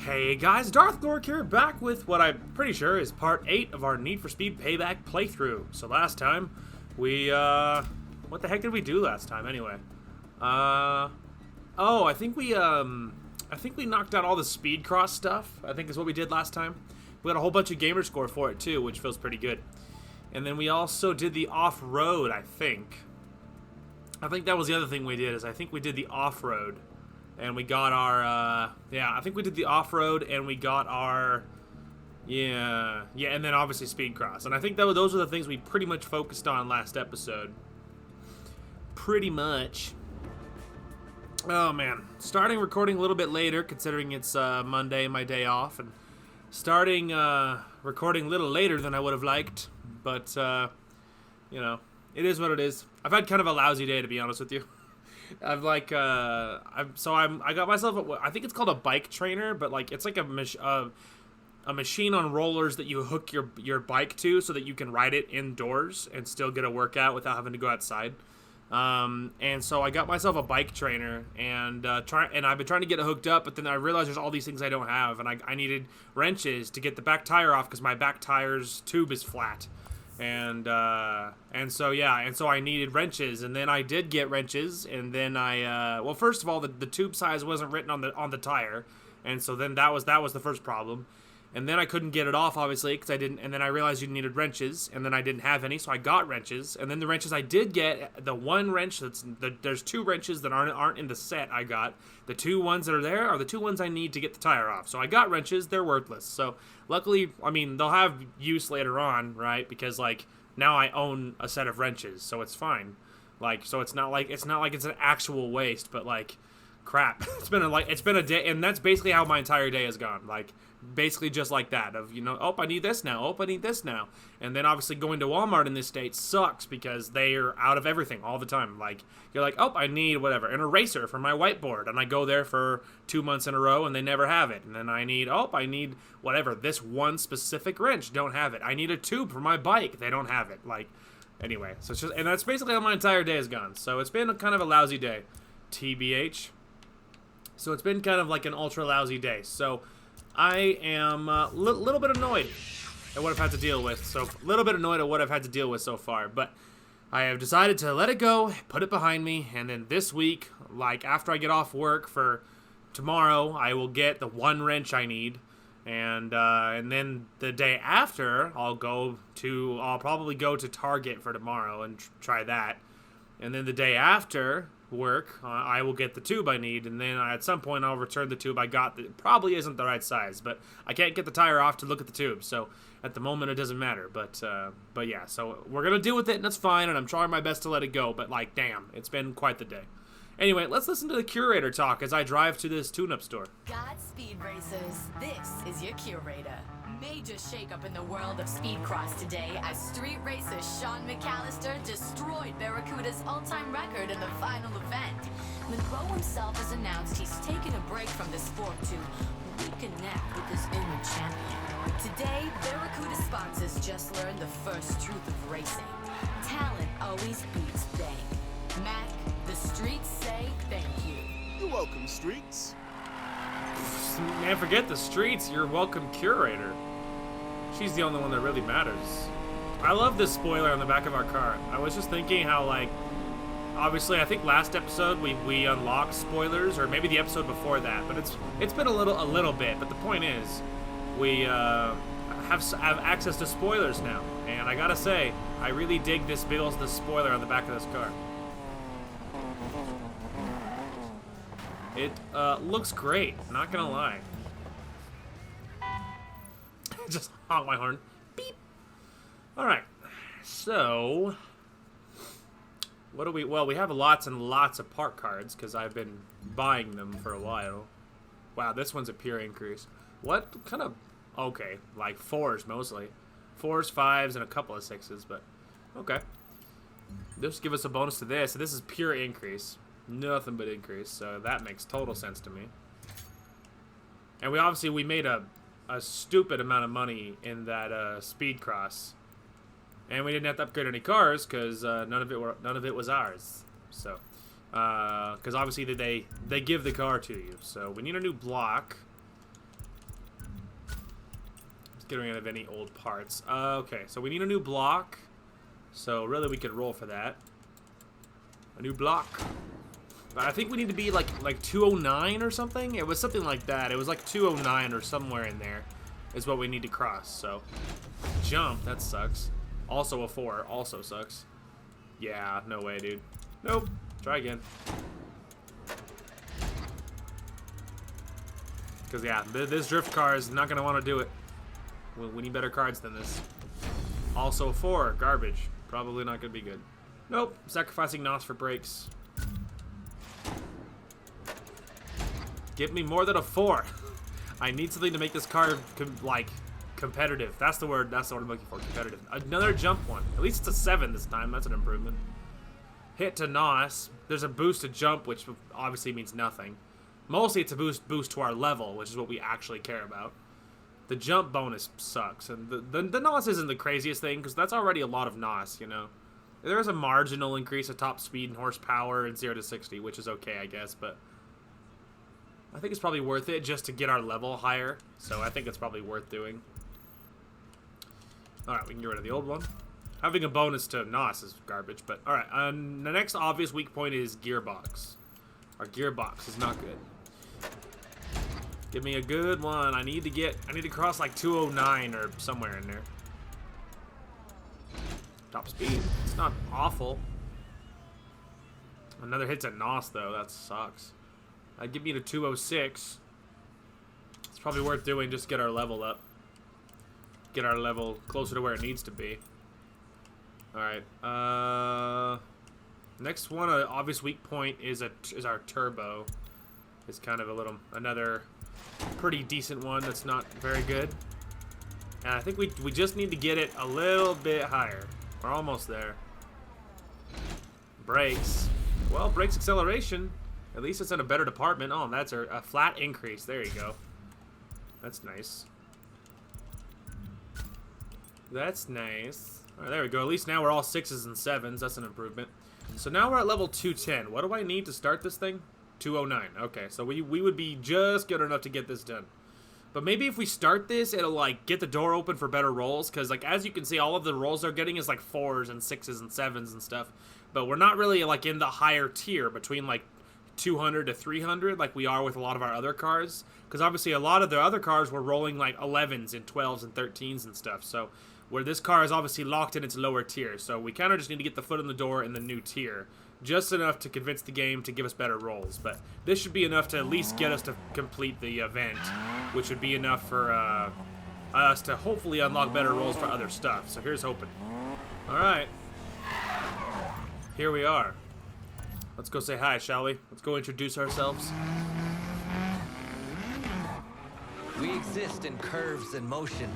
Hey guys, Darth Gork here, back with what I'm pretty sure is part 8 of our Need for Speed Payback playthrough. So last time, we, what the heck did we do last time, anyway? Oh, I think we knocked out all the speed cross stuff, I think is what we did last time. We got a whole bunch of gamer score for it, too, which feels pretty good. And then we also did the off-road, I think. I think that was the other thing we did, is I think we did the off-road. And we got our, yeah, I think we did the off-road, and we got our, yeah, and then obviously speed cross. And I think those are the things we pretty much focused on last episode. Pretty much. Oh, man. Starting recording a little bit later, considering it's Monday, my day off, and starting recording a little later than I would have liked. But, you know, it is what it is. I've had kind of a lousy day, to be honest with you. I got myself I think it's called a bike trainer, but like it's like a machine on rollers that you hook your bike to so that you can ride it indoors and still get a workout without having to go outside. And so I got myself a bike trainer and I've been trying to get it hooked up, but then I realized there's all these things I don't have, and I needed wrenches to get the back tire off because my back tire's tube is flat. And so I needed wrenches, and then I did get wrenches, and then well, first of all, the tube size wasn't written on the tire, and so then that was the first problem, and then I couldn't get it off, obviously, because I didn't, and then I realized you needed wrenches, and then I didn't have any, so I got wrenches, and then the wrenches I did get, the one wrench there's two wrenches that aren't in the set I got. The two ones that are there are the two ones I need to get the tire off, so I got wrenches. They're worthless, so luckily, I mean, they'll have use later on, right, because, like, now I own a set of wrenches, so it's fine, like, so it's not like it's an actual waste, but, like, crap, it's been a day, and that's basically how my entire day has gone, like, basically just like that, of, you know, oh, I need this now, oh, I need this now, and then obviously going to Walmart in this state sucks, because they are out of everything all the time, like, you're like, oh, I need whatever, an eraser for my whiteboard, and I go there for 2 months in a row, and they never have it, and then I need whatever, this one specific wrench, don't have it, I need a tube for my bike, they don't have it, like, anyway, so it's just, and that's basically how my entire day has gone, so it's been kind of a lousy day, TBH, so it's been kind of like an ultra lousy day, so I am a little bit annoyed at what I've had to deal with. So, a little bit annoyed at what I've had to deal with so far. But I have decided to let it go, put it behind me, and then this week, like after I get off work for tomorrow, I will get the one wrench I need. And then the day after, I'll probably go to Target for tomorrow and try that. And then the day after work, I will get the tube I need, and then at some point I'll return the tube I got that probably isn't the right size, but I can't get the tire off to look at the tube, so at the moment it doesn't matter, but yeah, so we're gonna deal with it, and that's fine, and I'm trying my best to let it go, but like, damn, it's been quite the day. Anyway, let's listen to the curator talk as I drive to this tune-up store. Godspeed, racers. This is your curator. Major shakeup in the world of speedcross today as street racer Sean McAllister destroyed Barracuda's all-time record in the final event. Monroe himself has announced he's taking a break from the sport to reconnect with his inner champion. Today, Barracuda sponsors just learned the first truth of racing. Talent always beats fame. Mac, the streets say thank you. You're welcome, streets. Man, forget the streets, you're welcome, curator. She's the only one that really matters. I love this spoiler on the back of our car. I was just thinking how, like, obviously I think last episode we unlocked spoilers, or maybe the episode before that, but it's been a little bit, but the point is, we have access to spoilers now, and I gotta say, I really dig the spoiler on the back of this car. It looks great, not gonna lie. Just honk my horn. Beep. Alright. So, what do we... Well, we have lots and lots of park cards, because I've been buying them for a while. Wow, this one's a pure increase. What kind of... Okay, like 4s mostly. 4s, 5s, and a couple of 6s, but... Okay. Just give us a bonus to this. So this is pure increase. Nothing but increase, so that makes total sense to me. And we made a stupid amount of money in that speed cross, and we didn't have to upgrade any cars because none of it was ours. So, because obviously they give the car to you. So we need a new block. Let's get rid of any old parts. Okay, so we need a new block. So really we could roll for that. A new block. But I think we need to be like 209 or something. It was something like that. It was like 209 or somewhere in there is what we need to cross. So jump, that sucks. Also a 4, also sucks. Yeah, no way, dude. Nope. Try again. Because, yeah, this drift car is not going to want to do it. We need better cards than this. Also 4, garbage. Probably not going to be good. Nope. Sacrificing NOS for brakes. Give me more than a 4. I need something to make this car, competitive. That's the word I'm looking for, competitive. Another jump one. At least it's a 7 this time. That's an improvement. Hit to NOS. There's a boost to jump, which obviously means nothing. Mostly it's a boost to our level, which is what we actually care about. The jump bonus sucks, and the NOS isn't the craziest thing, because that's already a lot of NOS, you know? There is a marginal increase of top speed and horsepower and 0 to 60, which is okay, I guess, but I think it's probably worth it just to get our level higher, so I think it's probably worth doing. Alright, we can get rid of the old one. Having a bonus to NOS is garbage, but alright. The next obvious weak point is gearbox. Our gearbox is not good. Give me a good one. I need to cross like 209 or somewhere in there. Top speed. It's not awful. Another hit to NOS though. That sucks. I'd give me to 206. It's probably worth doing just to get our level up. Get our level closer to where it needs to be. Alright. Next one, an obvious weak point is our turbo. It's kind of another pretty decent one that's not very good. And I think we just need to get it a little bit higher. We're almost there. Brakes. Well, brakes acceleration. At least it's in a better department. Oh, that's a flat increase. There you go. That's nice. That's nice. All right, there we go. At least now we're all 6s and 7s. That's an improvement. So now we're at level 210. What do I need to start this thing? 209. Okay, so we would be just good enough to get this done. But maybe if we start this, it'll like get the door open for better rolls. Because like as you can see, all of the rolls they're getting is like 4s and 6s and 7s and stuff. But we're not really like in the higher tier between like 200 to 300 like we are with a lot of our other cars. Because obviously a lot of the other cars were rolling like 11s and 12s and 13s and stuff. So where this car is obviously locked in its lower tier. So we kind of just need to get the foot in the door in the new tier. Just enough to convince the game to give us better rolls. But this should be enough to at least get us to complete the event. Which would be enough for us to hopefully unlock better rolls for other stuff. So here's hoping. Alright. Here we are. Let's go say hi, shall we? Let's go introduce ourselves. We exist in curves and motion.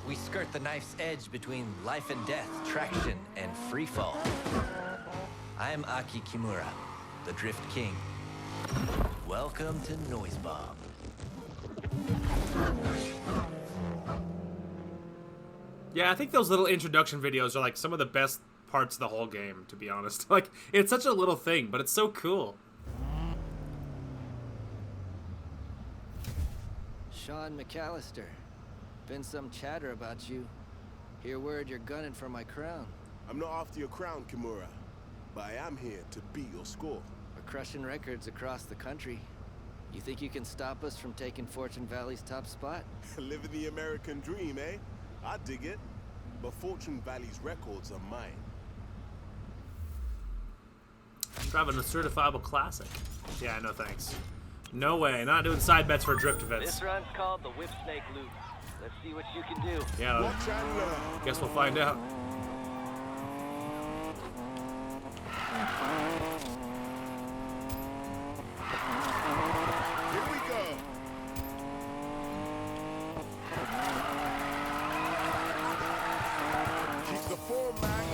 We skirt the knife's edge between life and death, traction, and free fall. I'm Aki Kimura, the Drift King. Welcome to Noise Bomb. Yeah, I think those little introduction videos are like some of the best parts of the whole game, to be honest. Like, it's such a little thing, but it's so cool. Sean McAllister. Been some chatter about you. Hear word you're gunning for my crown. I'm not after your crown, Kimura, but I am here to beat your score. We're crushing records across the country. You think you can stop us from taking Fortune Valley's top spot? Living the American dream, eh? I dig it. But Fortune Valley's records are mine. I'm driving a certifiable classic. Yeah, no thanks. No way, not doing side bets for drift events. This run's called the Whip Snake Loop. Let's see what you can do. Yeah, Watch and learn. guess we'll find out. Here we go. Keep the form back.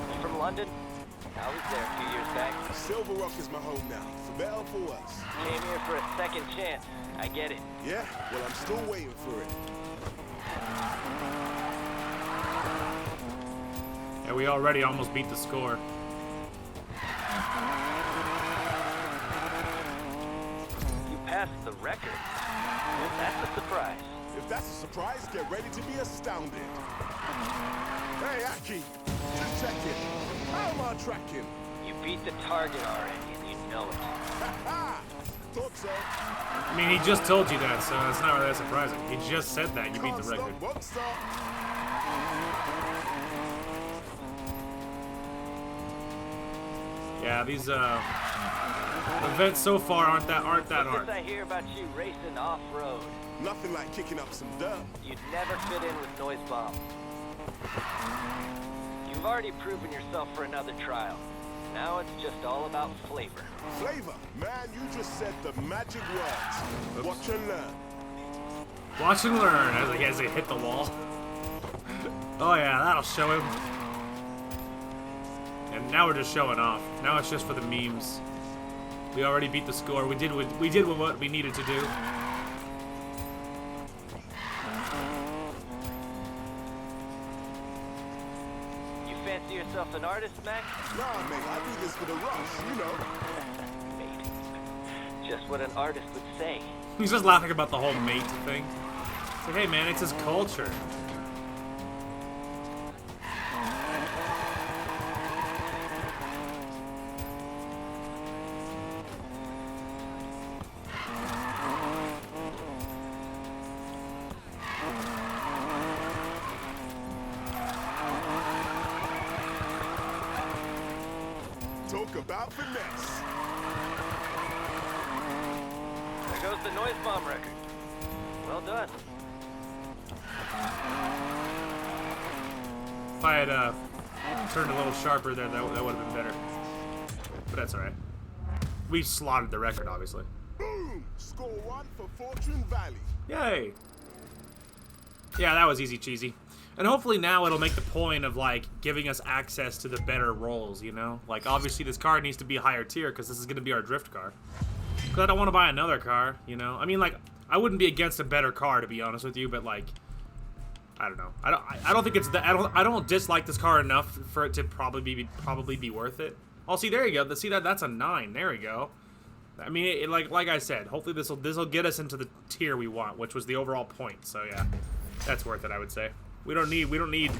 You from London? I was there a few years back. Silver Rock is my home now, for better or for worse. Came here for a second chance. I get it. Yeah, well, I'm still waiting for it. Yeah, we already almost beat the score. You passed the record. Well, that's a surprise. If that's a surprise, get ready to be astounded. Hey, Aki, just checking. How am I tracking? You beat the target already, and you know it. Ha! Thought so. I mean, he just told you that, so it's not really that surprising. He just said that. You beat Can't the record. stop, won't stop. Yeah, these events so far aren't that What's hard. this I hear about you racing off-road? Nothing like kicking up some dirt. You'd never fit in with Noise Bomb. You've already proven yourself for another trial. Now it's just all about flavor. Flavor, man, you just said the magic words. Watch and learn. Watch and learn as they hit the wall. Oh yeah, that'll show him. And now we're just showing off. Now it's just for the memes. We already beat the score. We did what we needed to do. You fancy yourself an artist, Mac? Nah, mate, I do this for the rush, you know. Mate. Just what an artist would say. He's just laughing about the whole mate thing. It's like, hey man, it's his culture. Talk about finesse. There goes the Noise Bomb record. Well done. If I had turned a little sharper there, that would have been better. But that's alright. We slaughtered the record, obviously. Boom! Score 1 for Fortune Valley. Yay! Yeah, that was easy cheesy. And hopefully now it'll make the point of, like, giving us access to the better rolls, you know? Like, obviously this car needs to be a higher tier because this is going to be our drift car. Because I don't want to buy another car, you know? I mean, like, I wouldn't be against a better car, to be honest with you, but, like, I don't know. I don't think it's that. I don't dislike this car enough for it to probably be worth it. Oh, see, there you go. See that's a 9. There we go. I mean, like I said, hopefully this will get us into the tier we want, which was the overall point. So yeah, that's worth it, I would say. We don't need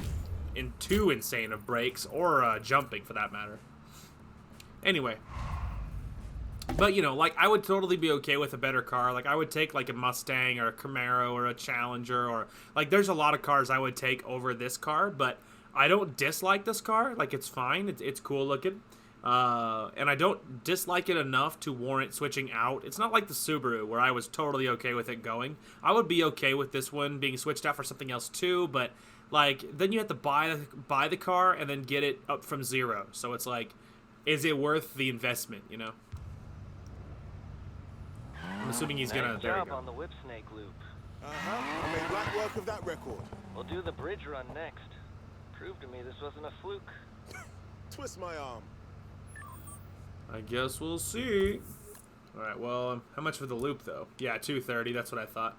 too insane of brakes or jumping for that matter. Anyway, but you know, like I would totally be okay with a better car. Like I would take like a Mustang or a Camaro or a Challenger or like there's a lot of cars I would take over this car, but I don't dislike this car. Like it's fine. It's cool looking. And I don't dislike it enough to warrant switching out. It's not like the Subaru where I was totally okay with it going. I would be okay with this one being switched out for something else too, but like then you have to buy the car and then get it up from zero. So it's like, is it worth the investment, you know? I'm assuming he's gonna. Nice There we job go. on the whip snake loop. I made light work of that record. We'll do the bridge run next. Prove to me this wasn't a fluke. Twist my arm. I guess we'll see. Alright, well, how much for the loop, though? Yeah, 230, that's what I thought.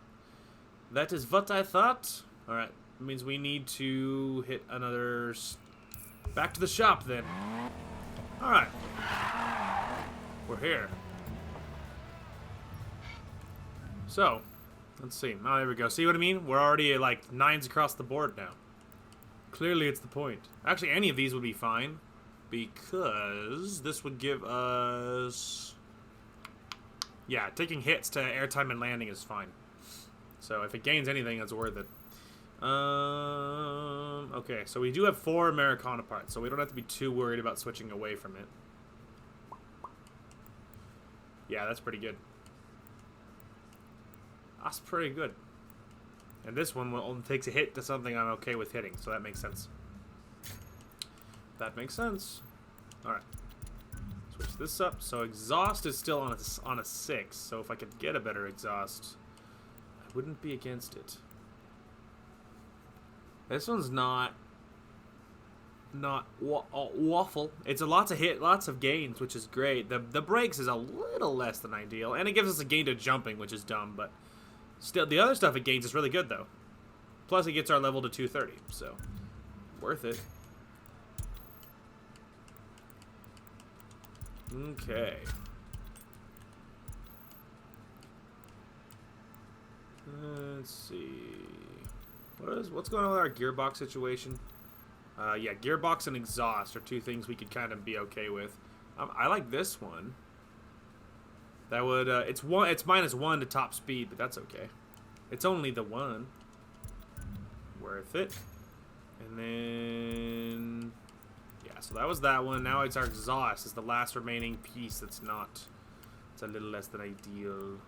That is what I thought. Alright, that means we need to hit another... Back to the shop, then. Alright. We're here. So, let's see. Oh, there we go. See what I mean? We're already, like, 9s across the board now. Clearly, it's the point. Actually, any of these would be fine. Because this would give us... Yeah, taking hits to airtime and landing is fine. So if it gains anything, it's worth it. Okay, so we do have 4 Americana parts, so we don't have to be too worried about switching away from it. Yeah, that's pretty good. That's pretty good. And this one only takes a hit to something I'm okay with hitting, so that makes sense. That makes sense. Alright. Switch this up. So exhaust is still on a 6. So if I could get a better exhaust, I wouldn't be against it. This one's not waffle. It's a lots of gains, which is great. The brakes is a little less than ideal, and it gives us a gain to jumping, which is dumb, but still the other stuff it gains is really good though. Plus it gets our level to 230, so worth it. Okay. Let's see. What's going on with our gearbox situation? Yeah, gearbox and exhaust are two things we could kind of be okay with. I like this one. That would it's -1 to top speed, but that's okay. It's only the one. Worth it. And then yeah, so that was that one. Now it's our exhaust. It's the last remaining piece that's not. It's a little less than ideal.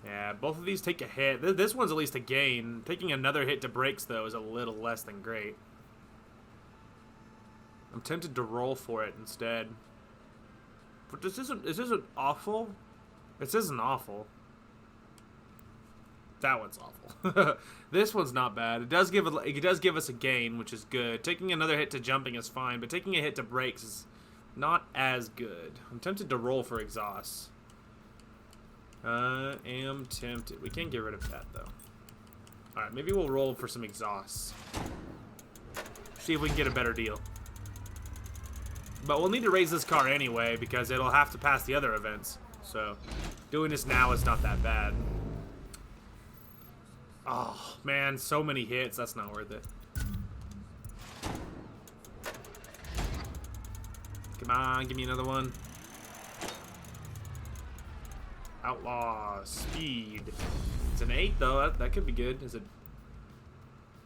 Yeah, both of these take a hit. This one's at least a gain. Taking another hit to brakes, though, is a little less than great. I'm tempted to roll for it instead. But this isn't awful. This isn't awful. That one's awful. This one's not bad. It does give us a gain, which is good. Taking another hit to jumping is fine, but taking a hit to brakes is not as good. I'm tempted to roll for exhaust. Am tempted. We can't get rid of that, though. Alright, maybe we'll roll for some exhausts. See if we can get a better deal. But we'll need to raise this car anyway, because it'll have to pass the other events. So, doing this now is not that bad. Oh, man, so many hits. That's not worth it. Come on, give me another one. Outlaw speed. It's an 8 though. That could be good. Is it?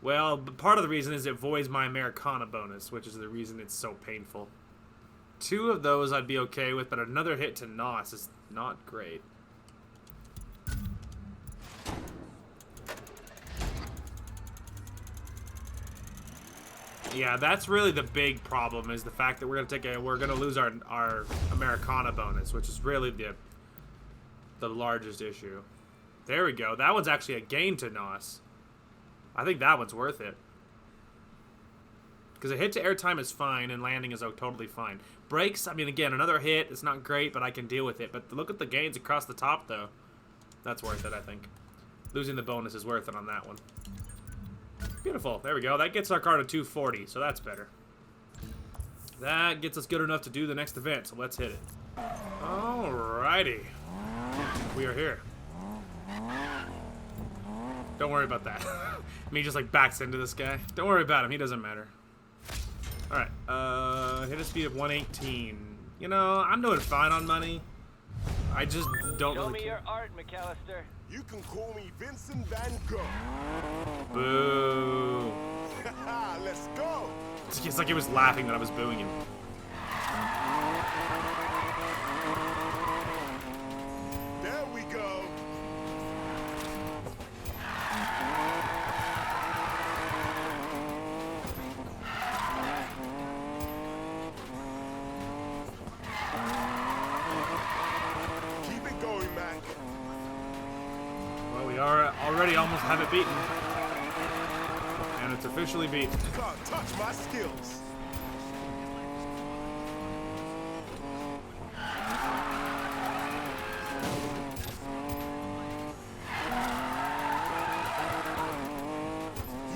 Well, part of the reason is it voids my Americana bonus, which is the reason it's so painful. 2 of those I'd be okay with, but another hit to NOS is not great. Yeah, that's really the big problem, is the fact that we're gonna lose our Americana bonus, which is really the largest issue. There we go. That one's actually a gain to NOS. I think that one's worth it. Because a hit to airtime is fine, and landing is totally fine. Brakes, I mean, again, another hit. It's not great, but I can deal with it. But look at the gains across the top, though. That's worth it, I think. Losing the bonus is worth it on that one. Beautiful. There we go. That gets our car to 240, so that's better. That gets us good enough to do the next event, so let's hit it. Alrighty. We are here. Don't worry about that. Me just like backs into this guy. Don't worry about him. He doesn't matter. Alright. Hit a speed of 118. You know, I'm doing fine on money. I just don't Show really me care. your art, McAllister. You can call me Vincent Van Gogh. Boo. Let's go. It's like he was laughing that I was booing him. There we go. Keep it going, Mac. Well, we already almost have it beaten. And it's officially beaten. Can't touch my skills.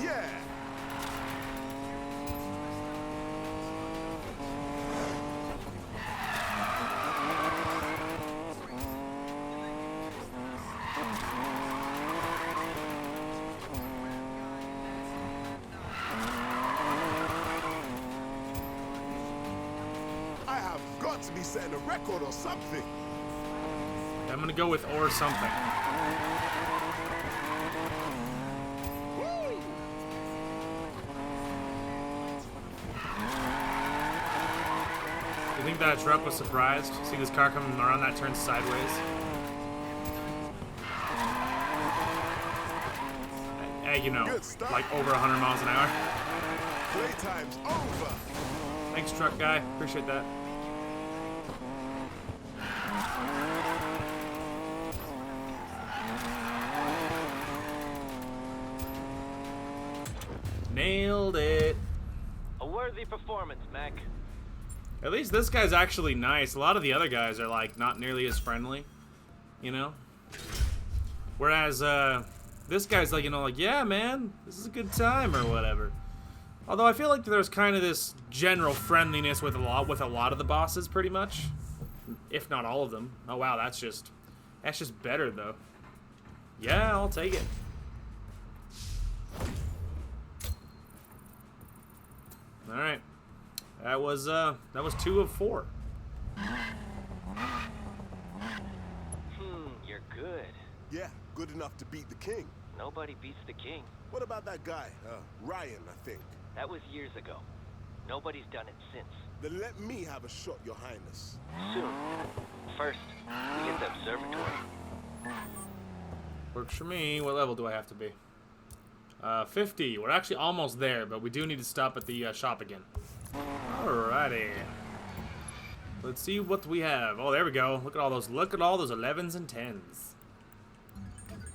Yeah. I have got to be setting a record or something. I'm gonna go with or something. Woo! You think that truck was surprised? See this car coming around that turn sideways? Hey, you know, Good stuff. like over 100 miles an hour. Playtime's over. Thanks, truck guy. Appreciate that. Nailed it. A worthy performance, Mac. At least this guy's actually nice. A lot of the other guys are like not nearly as friendly, you know? Whereas this guy's like, you know, like, yeah, man, this is a good time or whatever. Although I feel like there's kind of this general friendliness with a lot of the bosses, pretty much, if not all of them. Oh wow, that's just better though. Yeah, I'll take it. All right, that was 2 of 4. You're good. Yeah, good enough to beat the king. Nobody beats the king. What about that guy? Ryan, I think. That was years ago. Nobody's done it since. Then let me have a shot, Your Highness. Soon. First, we get the observatory. Works for me. What level do I have to be? 50. We're actually almost there, but we do need to stop at the shop again. Alrighty. Let's see what we have. Oh, there we go. Look at all those 11s and 10s.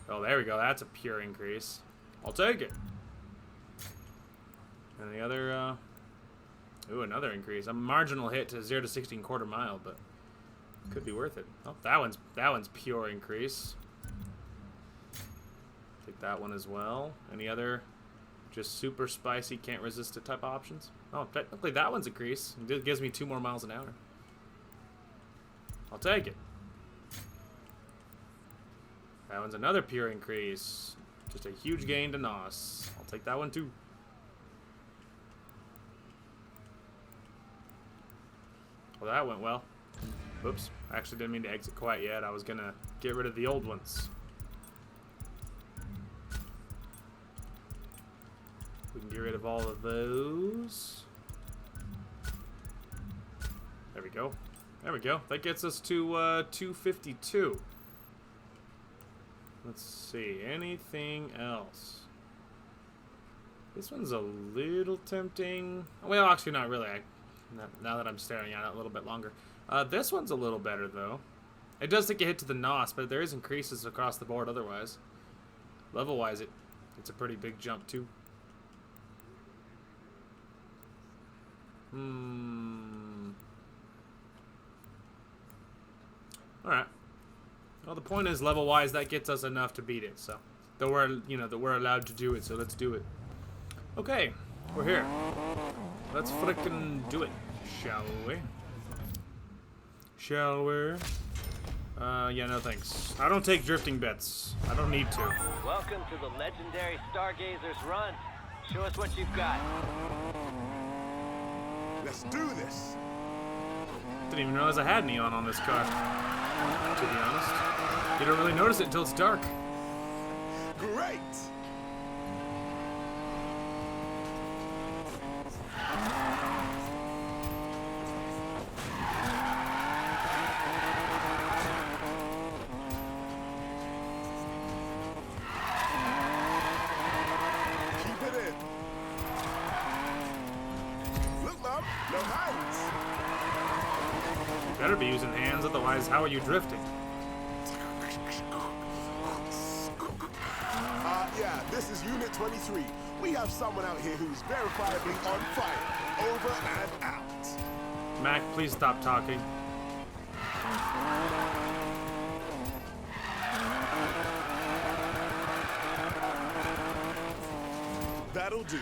Oh, there we go. That's a pure increase. I'll take it. And the other, ooh, another increase. A marginal hit to 0 to 16 quarter mile, but could be worth it. Oh, that one's pure increase. Take that one as well. Any other just super spicy, can't resist it type of options? Oh, technically that one's increase. It gives me 2 more miles an hour. I'll take it. That one's another pure increase. Just a huge gain to NOS. I'll take that one too. Well, that went well. Oops. I actually didn't mean to exit quite yet. I was gonna get rid of the old ones. We can get rid of all of those. There we go. There we go. That gets us to 252. Let's see. Anything else? This one's a little tempting. Well, actually, not really. Now that I'm staring at it a little bit longer. This one's a little better, though. It does take a hit to the NOS, but there is increases across the board otherwise. Level-wise, it's a pretty big jump, too. Alright. Well, the point is, level-wise, that gets us enough to beat it, so... That we're allowed to do it, so let's do it. Okay, we're here. Let's frickin' do it, shall we? Shall we? Yeah, no thanks. I don't take drifting bets. I don't need to. Welcome to the legendary Stargazer's Run. Show us what you've got. Let's do this. Didn't even realize I had neon on this car, to be honest. You don't really notice it until it's dark. Great! Keep it in. Look, Mom, no hands. You better be using hands, otherwise how are you drifting? Yeah, this is Unit 23. We have someone out here who's verifiably on fire. Over and out. Mac, please stop talking. That'll do.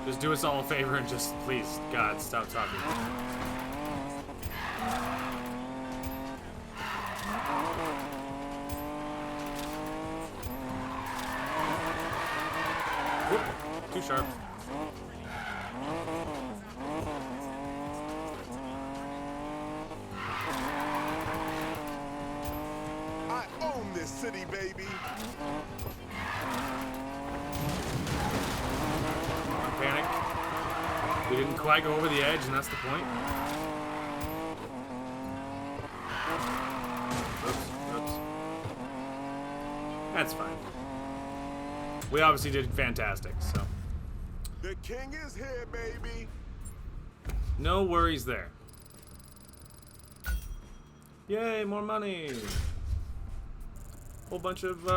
Just do us all a favor and just, please, God, stop talking. Whoop, too sharp. I own this city, baby. Panic. We didn't quite go over the edge, and that's the point. Oops. That's fine. We obviously did fantastic, so. The king is here, baby. No worries there. Yay, more money. Whole bunch of,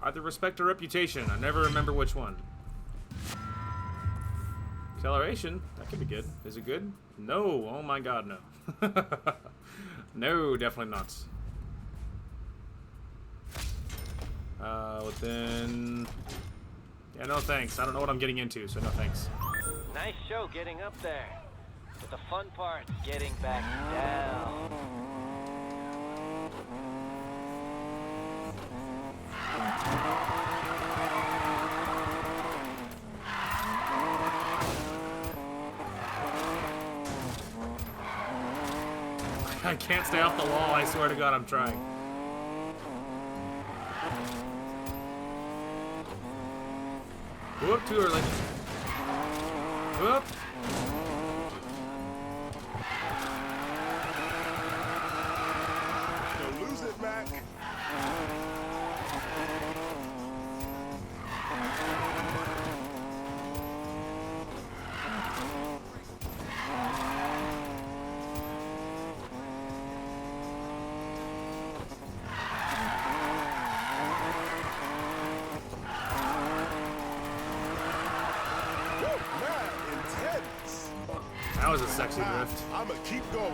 either respect or reputation. I never remember which one. Acceleration, that could be good. Is it good? No, oh my god, no. No, definitely not. Well, then... Yeah, no thanks. I don't know what I'm getting into, so no thanks. Nice show getting up there. But the fun part's getting back down. I can't stay off the wall. I swear to God, I'm trying. Whoop, too early. Whoop. Don't lose it, Mac. That was a sexy drift. I'ma keep going.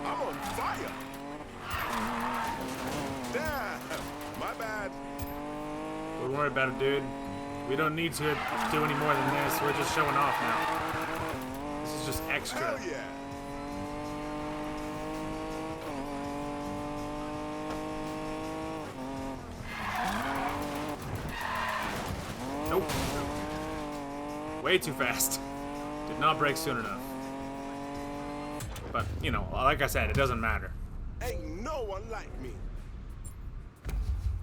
I'm on fire. Damn, my bad. Don't worry about it, dude. We don't need to do any more than this. We're just showing off now. This is just extra. Hell yeah. Nope. Way too fast. Did not brake soon enough. But, you know, like I said, it doesn't matter. Ain't no one like me.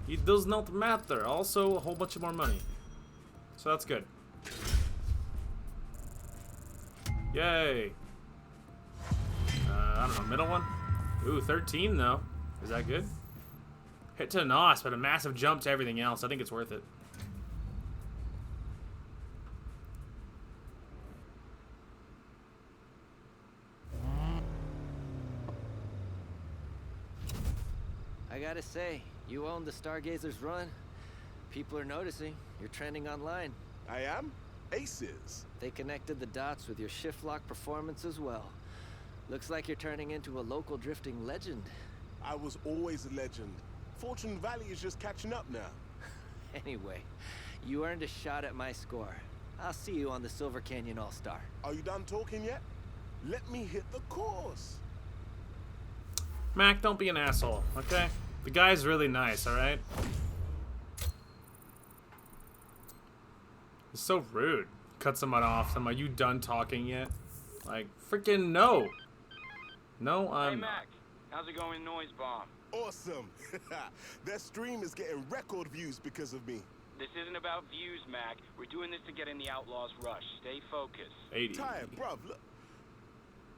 It does not matter. Also, a whole bunch of more money. So that's good. Yay. I don't know, middle one? Ooh, 13 though. Is that good? Hit to NOS, but a massive jump to everything else. I think it's worth it. I gotta say, you own the Stargazer's run. People are noticing. You're trending online. I am? Aces. They connected the dots with your shift lock performance as well. Looks like you're turning into a local drifting legend. I was always a legend. Fortune Valley is just catching up now. Anyway, you earned a shot at my score. I'll see you on the Silver Canyon All-Star. Are you done talking yet? Let me hit the course. Mac, don't be an asshole, okay? The guy's really nice, alright? It's so rude. Cut someone off. Are you done talking yet? Like, freaking no. No, I'm Hey, Mac. How's it going, Noise Bomb? Awesome. Their stream is getting record views because of me. This isn't about views, Mac. We're doing this to get in the Outlaws rush. Stay focused. 80. Tired, bruv. Look.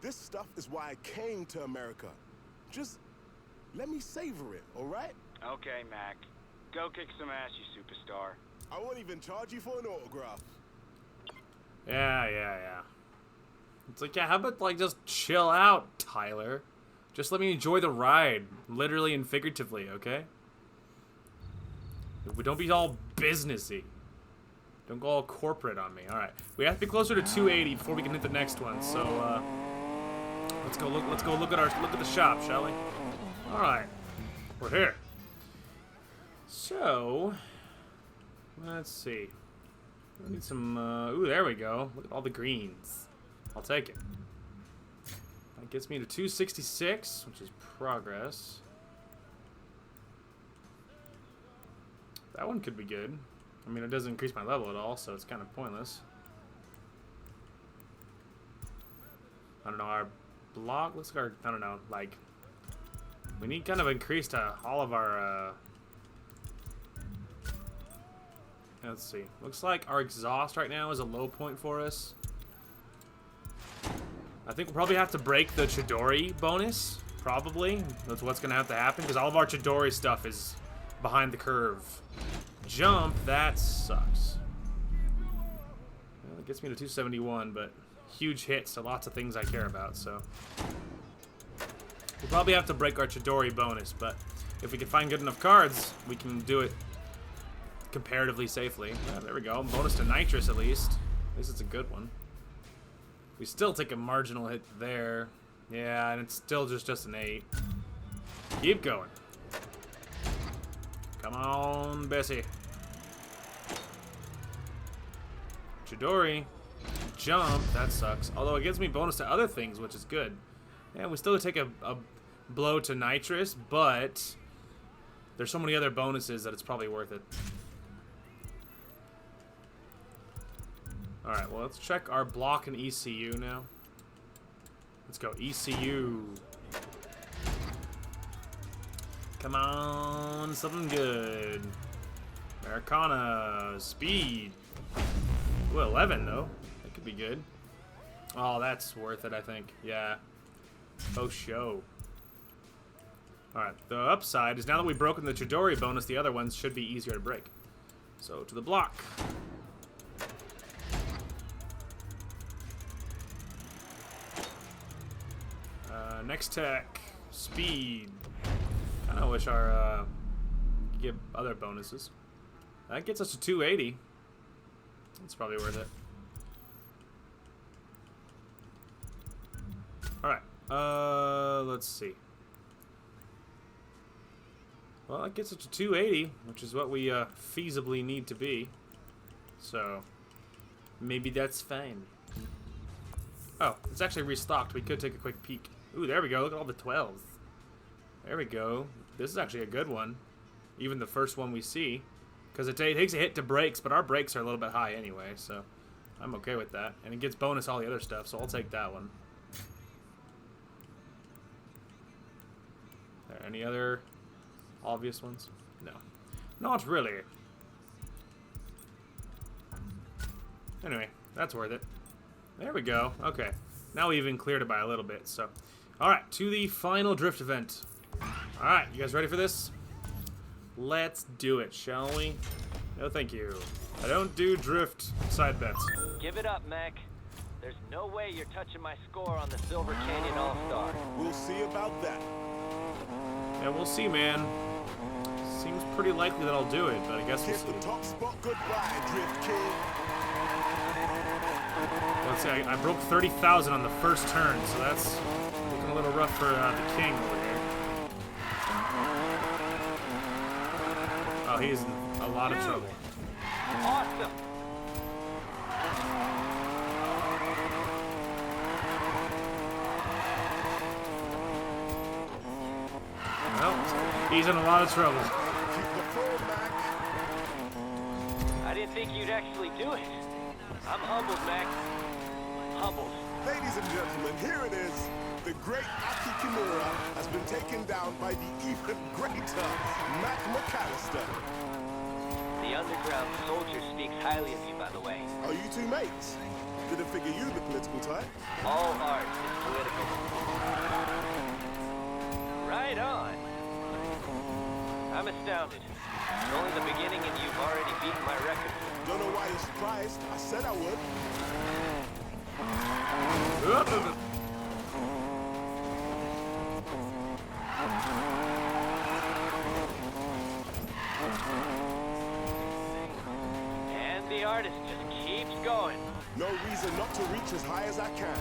This stuff is why I came to America. Just let me savor it, all right? Okay, Mac. Go kick some ass, you superstar. I won't even charge you for an autograph. Yeah. It's like, yeah, how about, like, just chill out, Tyler? Just let me enjoy the ride, literally and figuratively, okay? We don't be all businessy. Don't go all corporate on me. All right, we have to be closer to 280 before we can hit the next one. So let's go look at the shop, shall we? All right, we're here. So let's see. We need some. Ooh, there we go. Look at all the greens. I'll take it. That gets me to 266, which is progress. That one could be good. I mean, it doesn't increase my level at all, so it's kind of pointless. I don't know, our block, let's go, I don't know, like, we need kind of increase to all of our, let's see. Looks like our exhaust right now is a low point for us. I think we'll probably have to break the Chidori bonus, probably. That's what's going to have to happen, because all of our Chidori stuff is behind the curve. Jump, that sucks. Well, it gets me to 271, but huge hits to lots of things I care about, so we'll probably have to break our Chidori bonus, but if we can find good enough cards, we can do it comparatively safely. Yeah, there we go. Bonus to nitrous at least. At least it's a good one. We still take a marginal hit there. Yeah, and it's still just an 8. Keep going. Come on, Bessie. Chidori. Jump. That sucks. Although it gives me bonus to other things, which is good. Yeah, we still take a blow to nitrous, but there's so many other bonuses that it's probably worth it. Alright, well, let's check our block and ECU now. Let's go. ECU. Come on, something good. Americana. Speed. Ooh, 11, though. That could be good. Oh, that's worth it, I think. Yeah. Oh, show. Alright, the upside is now that we've broken the Chidori bonus, the other ones should be easier to break. So, to the block. Next tech. Speed. Kinda wish our, get other bonuses. That gets us to 280. That's probably worth it. Alright, let's see. Well, that gets us to 280, which is what we feasibly need to be. So, maybe that's fine. Oh, it's actually restocked. We could take a quick peek. Ooh, there we go. Look at all the 12s. There we go. This is actually a good one. Even the first one we see. Because it takes a hit to brakes, but our brakes are a little bit high anyway, so I'm okay with that. And it gets bonus all the other stuff, so I'll take that one. Are there any other obvious ones? No. Not really. Anyway, that's worth it. There we go. Okay. Now we even cleared it by a little bit, so. Alright, to the final drift event. Alright, you guys ready for this? Let's do it, shall we? No, thank you. I don't do drift side bets. Give it up, Mac. There's no way you're touching my score on the Silver Canyon All-Star. We'll see about that. Yeah, we'll see, man. Seems pretty likely that I'll do it, but I guess we'll Kiss the see. top spot goodbye, Drift King. Let's see, I broke 30,000 on the first turn, so that's looking a little rough for the king over here. Oh, he's in a lot of trouble. Awesome. Well, he's in a lot of trouble. Keep the floor back. I didn't think you'd actually do it. I'm humbled, Mac. Humbled. Ladies and gentlemen, here it is. The great Aki Kimura has been taken down by the even greater Mac McAllister. The underground soldier speaks highly of you, by the way. Are you two mates? Didn't figure you the political type. All art is political. Right on. I'm astounded. It's only the beginning and you've already beaten my record. Don't know why you're surprised. I said I would. And the artist just keeps going. No reason not to reach as high as I can.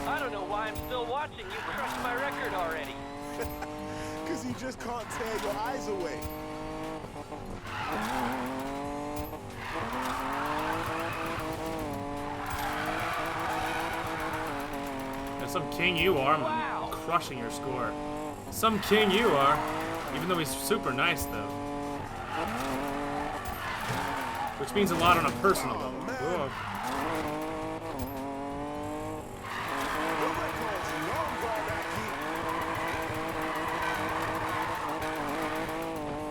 I don't know why I'm still watching. You crushed my record already. Because you just can't tear your eyes away. There's some king you are. Wow. I'm crushing your score. Some king you are. Even though he's super nice, though. Which means a lot on a personal level. Whoa. The record's long gone, Aki.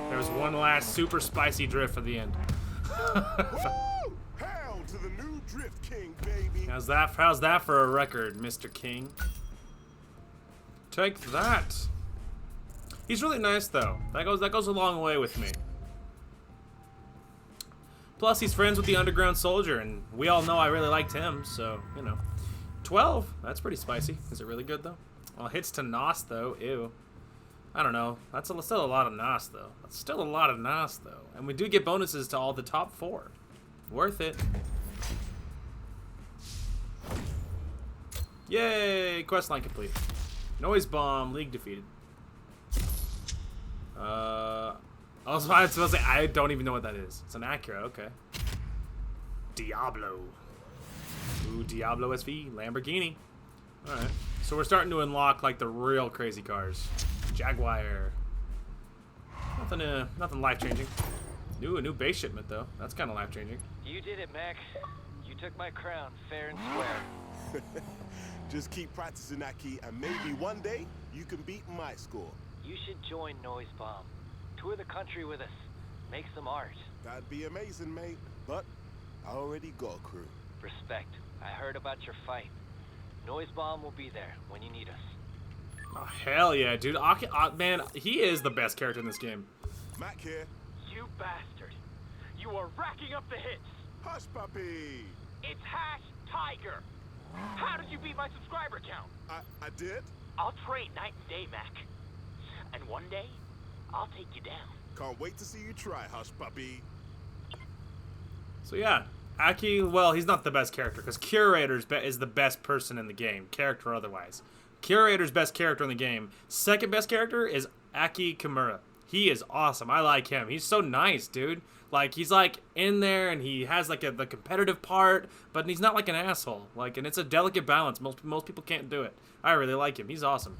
There was one last super spicy drift at the end. Woo! Hail to the new Drift King, baby. How's that for a record, Mr. King? Take that. He's really nice though. That goes a long way with me. Plus, he's friends with the underground soldier, and we all know I really liked him, so, you know. 12. That's pretty spicy. Is it really good, though? Well, hits to Nos, though. Ew. I don't know. That's still a lot of Nos, though. That's still a lot of Nos, though. And we do get bonuses to all the top 4. Worth it. Yay! Questline complete. Noise bomb. League defeated. I was supposed to say, I don't even know what that is. It's an Acura, okay. Diablo. Ooh, Diablo SV. Lamborghini. Alright. So we're starting to unlock, like, the real crazy cars. Jaguar. Nothing life-changing. Ooh, a new base shipment, though. That's kind of life-changing. You did it, Mac. You took my crown, fair and square. Just keep practicing, Aki, and maybe one day you can beat my score. You should join Noise Bomb. Tour the country with us. Make some art. That'd be amazing, mate. But I already got a crew. Respect. I heard about your fight. Noise Bomb will be there when you need us. Oh, hell yeah, dude. Man, he is the best character in this game. Mac here. You bastard. You are racking up the hits. Hush, puppy. It's #Tiger. How did you beat my subscriber count? I did? I'll train night and day, Mac. And one day, I'll take you down. Can't wait to see you try, Hush, puppy. So yeah, Aki, well, he's not the best character, because Curator's is the best person in the game, character or otherwise. Curator's best character in the game. Second best character is Aki Kimura. He is awesome. I like him. He's so nice, dude. Like, he's, like, in there, and he has, like, the competitive part, but he's not, like, an asshole. Like, and it's a delicate balance. Most people can't do it. I really like him. He's awesome.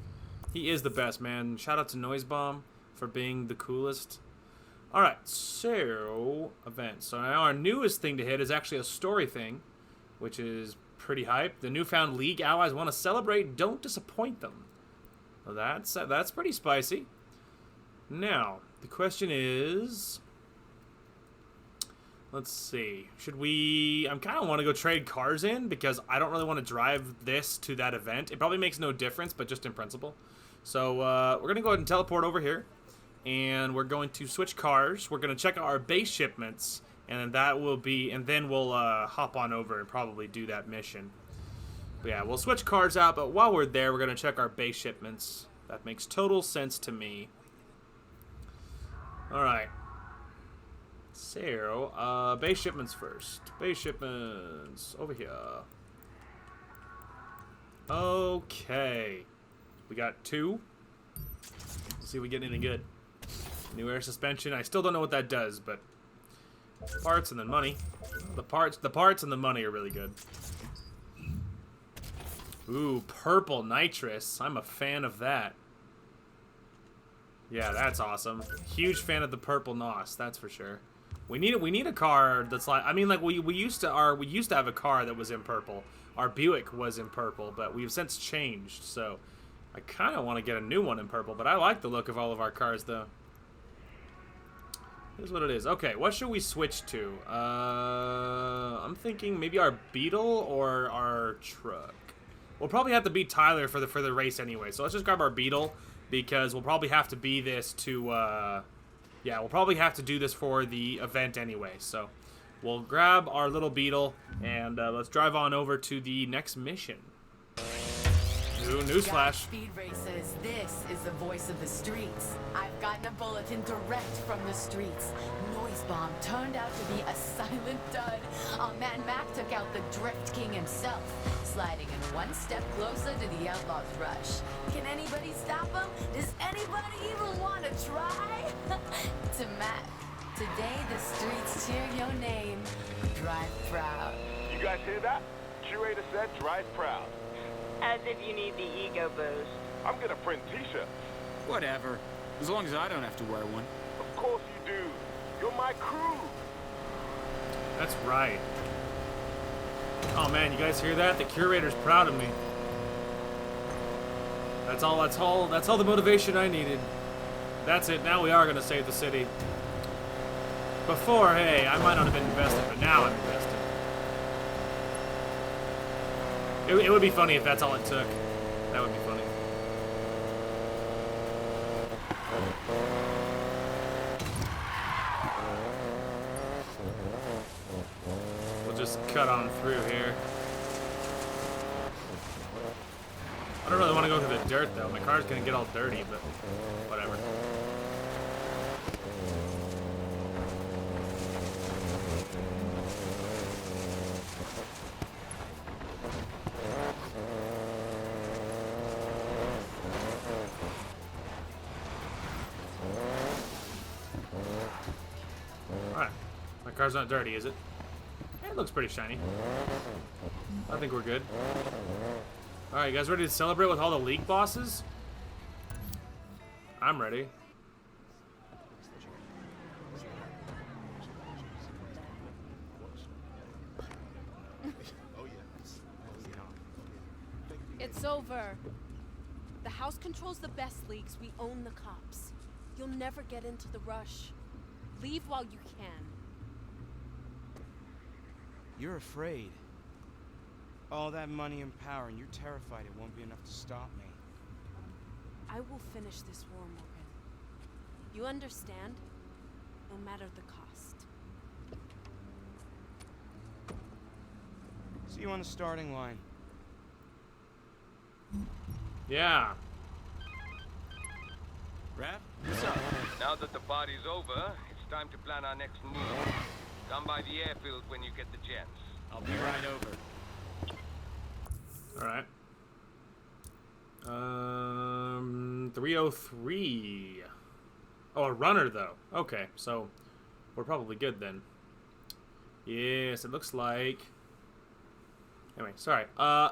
He is the best, man. Shout out to Noise Bomb for being the coolest. Alright, so, events. So now our newest thing to hit is actually a story thing, which is pretty hype. The newfound League allies want to celebrate. Don't disappoint them. Well, that's pretty spicy. Now, the question is... Let's see. Should we... I kind of want to go trade cars in because I don't really want to drive this to that event. It probably makes no difference, but just in principle. So we're going to go ahead and teleport over here. And we're going to switch cars. We're going to check out our base shipments. And that will be... And then we'll hop on over and probably do that mission. But yeah, we'll switch cars out. But while we're there, we're going to check our base shipments. That makes total sense to me. Alright. So, base shipments first. Base shipments over here. Okay. We got 2. Let's see if we get anything good. New air suspension. I still don't know what that does, but parts and then money. The parts and the money are really good. Ooh, purple nitrous. I'm a fan of that. Yeah, that's awesome. Huge fan of the purple NOS, that's for sure. We need a car that's like, I mean, like we used to have a car that was in purple. Our Buick was in purple, but we've since changed. So I kind of want to get a new one in purple, but I like the look of all of our cars though. Here's what it is. Okay, what should we switch to? I'm thinking maybe our Beetle or our truck. We'll probably have to beat Tyler for the race anyway. So let's just grab our Beetle because we'll probably have to be this to yeah, we'll probably have to do this for the event anyway. So we'll grab our little Beetle and let's drive on over to the next mission. Ooh, newsflash. Speed Racers, this is the voice of the streets. I've gotten a bulletin direct from the streets. Noise Bomb turned out to be a silent dud. Our man Mac took out the Drift King himself, sliding in one step closer to the Outlaws' rush. Can anybody stop him? Does anybody even want to try? To Mac, today the streets cheer your name. Drive proud. You guys hear that? Curator said drive proud. As if you need the ego boost. I'm gonna print t-shirts. Whatever. As long as I don't have to wear one. Of course you do. You're my crew. That's right. Oh man, you guys hear that? The curator's proud of me. That's all the motivation I needed. That's it. Now we are gonna save the city. Before, hey, I might not have been invested, but now I'm invested. It would be funny if that's all it took. That would be funny. We'll just cut on through here. I don't really want to go through the dirt though. My car's gonna get all dirty, but whatever. Alright. My car's not dirty, is it? It looks pretty shiny. I think we're good. Alright, you guys ready to celebrate with all the league bosses? I'm ready. It's over. The house controls the best leagues. We own the cops. You'll never get into the rush. Leave while you can. You're afraid. All that money and power, and you're terrified it won't be enough to stop me. I will finish this war, Morgan. You understand? No matter the cost. See you on the starting line. Yeah. Rap? What's up? Now that the party's over, it's time to plan our next move. Come by the airfield when you get the chance. I'll be right over. Alright. 303. Oh, a runner though. Okay, so we're probably good then. Yes, it looks like. Anyway, sorry.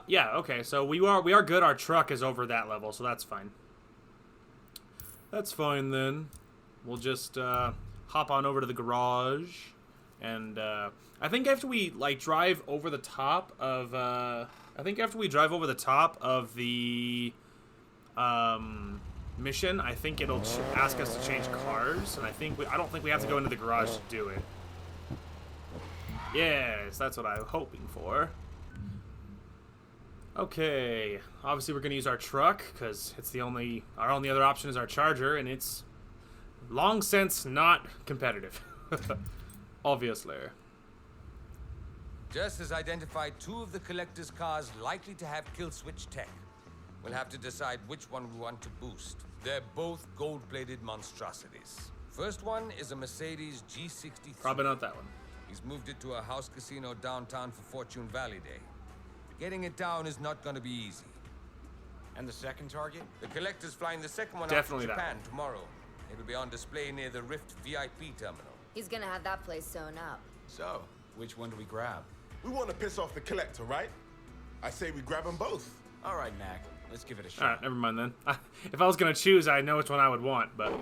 Yeah, okay, so we are good. Our truck is over that level, so that's fine. That's fine then. We'll just hop on over to the garage, and I think after we like drive over the top of the mission, I think it'll ask us to change cars, and I don't think we have to go into the garage to do it. Yes, that's what I'm hoping for. Okay, obviously we're gonna use our truck because it's our only other option is our Charger, and it's long since not competitive. Obviously. Jess has identified 2 of the collector's cars likely to have kill switch tech. We'll have to decide which one we want to boost. They're both gold-plated monstrosities. First one is a Mercedes G63. Probably not that one. He's moved it to a house casino downtown for Fortune Valley Day. Getting it down is not going to be easy. And the second target? The collector's flying the second one Definitely out to Japan tomorrow. It'll be on display near the Rift VIP terminal. He's gonna have that place sewn up. So, which one do we grab? We want to piss off the collector, right? I say we grab them both. All right, Mac. Let's give it a shot. Alright, never mind then. If I was gonna choose, I know which one I would want, but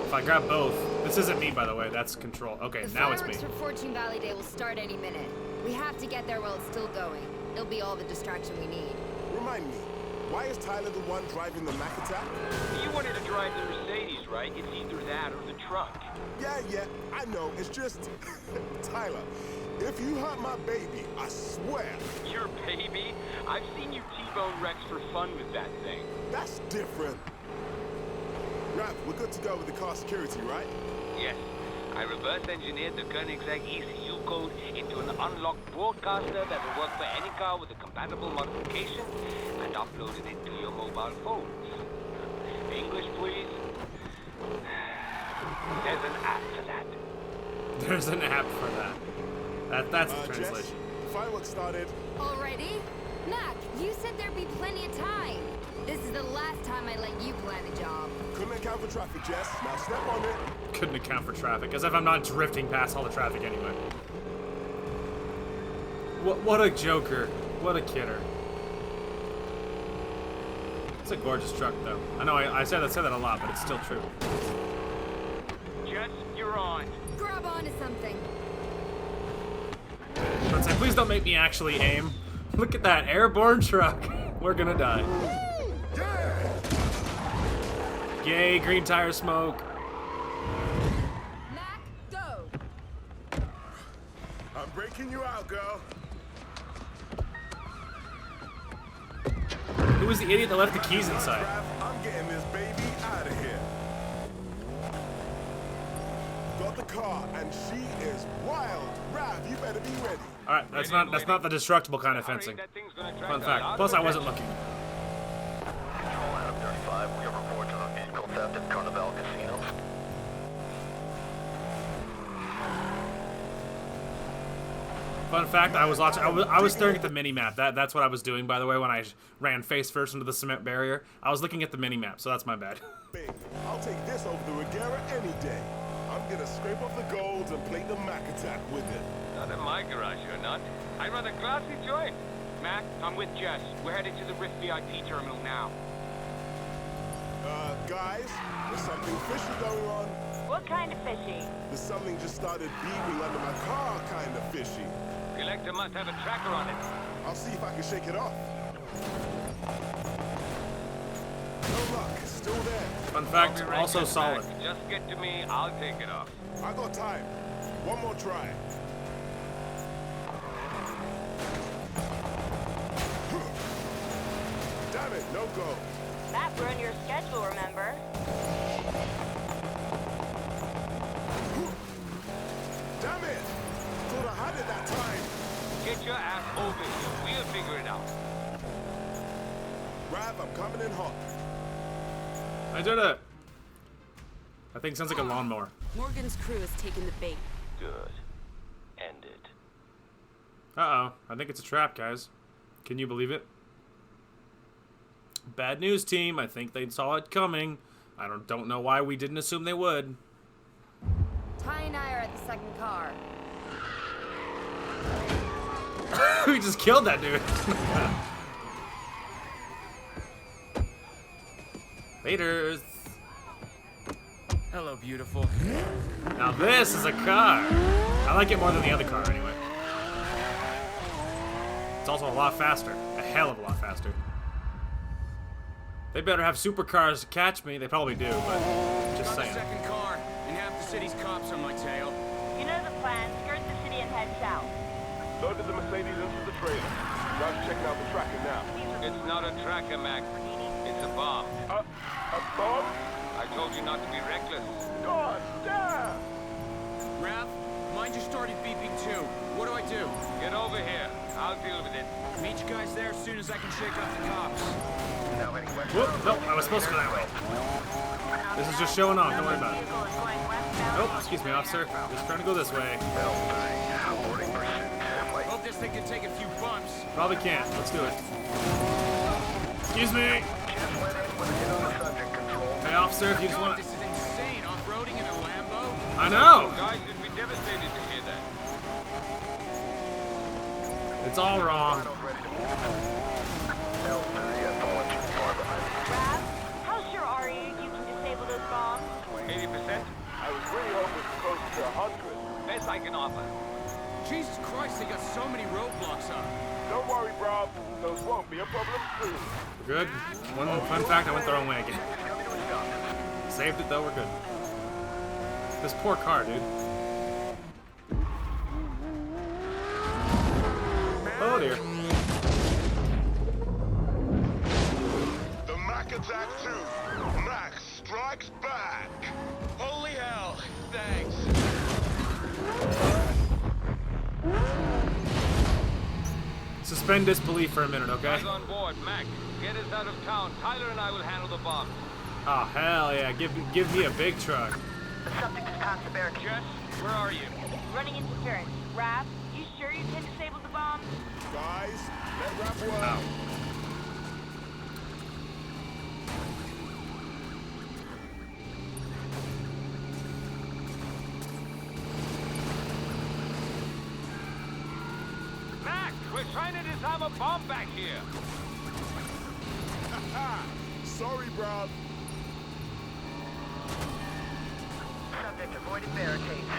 if I grab both, this isn't me, by the way. That's Control. Okay, now it's me. The fireworks for Fortune Valley Day will start any minute. We have to get there while it's still going. It'll be all the distraction we need. Remind me, why is Tyler the one driving the Mac attack? You wanted to drive the Mercedes, right? It's either that or the truck. Yeah, I know. It's just... Tyler, if you hurt my baby, I swear. Your baby? I've seen you T-bone Rex for fun with that thing. That's different. Raph, we're good to go with the car security, right? Yes. I reverse engineered the Koenigsegg ECU code into an unlocked broadcaster that will work for any car with a compatible modification and uploaded it to your mobile phones. English, please? There's an app for that. There's an app for that. That's the translation. Jess, the fireworks started. Already? Mac, you said there'd be plenty of time. This is the last time I let you plan a job. Couldn't account for traffic, Jess. Now step on it. Couldn't account for traffic, as if I'm not drifting past all the traffic anyway. What a joker. What a kidder. It's a gorgeous truck, though. I know I said that a lot, but it's still true. Jess, you're on. Grab onto something. Let's say, please don't make me actually aim. Look at that airborne truck. We're gonna die. Yay, green tire smoke. Mac, go. I'm breaking you out, girl. Who was the idiot that left the keys inside? I'm getting this baby out of here. the car, and she is wild. Rav, you better be ready. All right, that's not the destructible kind of fencing. Fun fact. Plus, I wasn't looking. Control Adam 35, we have reports of a vehicle theft at Carnival Casino. Fun fact, I was watching. I was staring at the mini map. That's what I was doing, by the way, when I ran face first into the cement barrier. I was looking at the mini map, so that's my bad. Bing, I'll take this over the Regera any day. I'm gonna scrape off the gold and play the Mac attack with it. Not in my garage, you're not. I run a classy joint. Mac, I'm with Jess. We're headed to the Rift VIP terminal now. Guys, there's something fishy going on. What kind of fishy? There's something just started beeping under my car, kind of fishy. Collector must have a tracker on it. I'll see if I can shake it off. No luck, it's still there. Fun fact, Right also back. solid. Just get to me, I'll take it off. I got time. One more try. Damn it, no go. That ruined your schedule, remember? Damn it! Thought I had it that time. Get your ass over here. We'll figure it out. Rav, I'm coming in hot. I did it. That thing sounds like a lawnmower. Morgan's crew has taken the bait. Good. End it. Uh-oh. I think it's a trap, guys. Can you believe it? Bad news, team. I think they saw it coming. I don't know why we didn't assume they would. Ty and I are at the second car. We just killed that dude. Laters. Hello, beautiful. Now this is a car. I like it more than the other car, anyway. It's also a lot faster. A hell of a lot faster. They better have supercars to catch me. They probably do, but just saying. Second car, and half the city's cops on my tail. You know the plan. Skirt the city and head south. Loaded the Mercedes into the trailer. Rav's checking out the tracker now. It's not a tracker, Mac. It's a bomb. A bomb? I told you not to be reckless. God damn! Rav, mine just started beeping too. What do I do? Get over here. I'll deal with it. Meet you guys there as soon as I can shake off the cops. Whoop, nope, I was supposed to go that way. This is just showing off, don't worry about it. Oh, excuse me, officer. Just trying to go this way. Hope this thing can take a few bumps. Probably can't. Let's do it. Excuse me. Hey, officer, if you just want to... This is insane, off-roading in a Lambo. I know. Guys would be devastated to hear that. It's all wrong. Rav, how sure are you can disable those bombs? 80%? I was really hoping close to 100. Best I can offer. Jesus Christ, they got so many roadblocks up. Don't worry, bro. Those won't be a problem soon. Good. One fun fact, I went the wrong way again. Saved it though, we're good. This poor car, dude. Oh dear. The Mac attack 2. Mac strikes back. Holy hell! Thanks. Suspend disbelief for a minute, okay? Guys on board, Mac. Get us out of town. Tyler and I will handle the bombs. Oh hell yeah! Give me a big truck. The subject is past the barricade. Jess, where are you? Running interference. Rav, you sure you can disable the bombs? Guys, let Rav work. Ow. Mac, we're trying to disarm a bomb back here. Sorry, bro. Subject avoided barricades.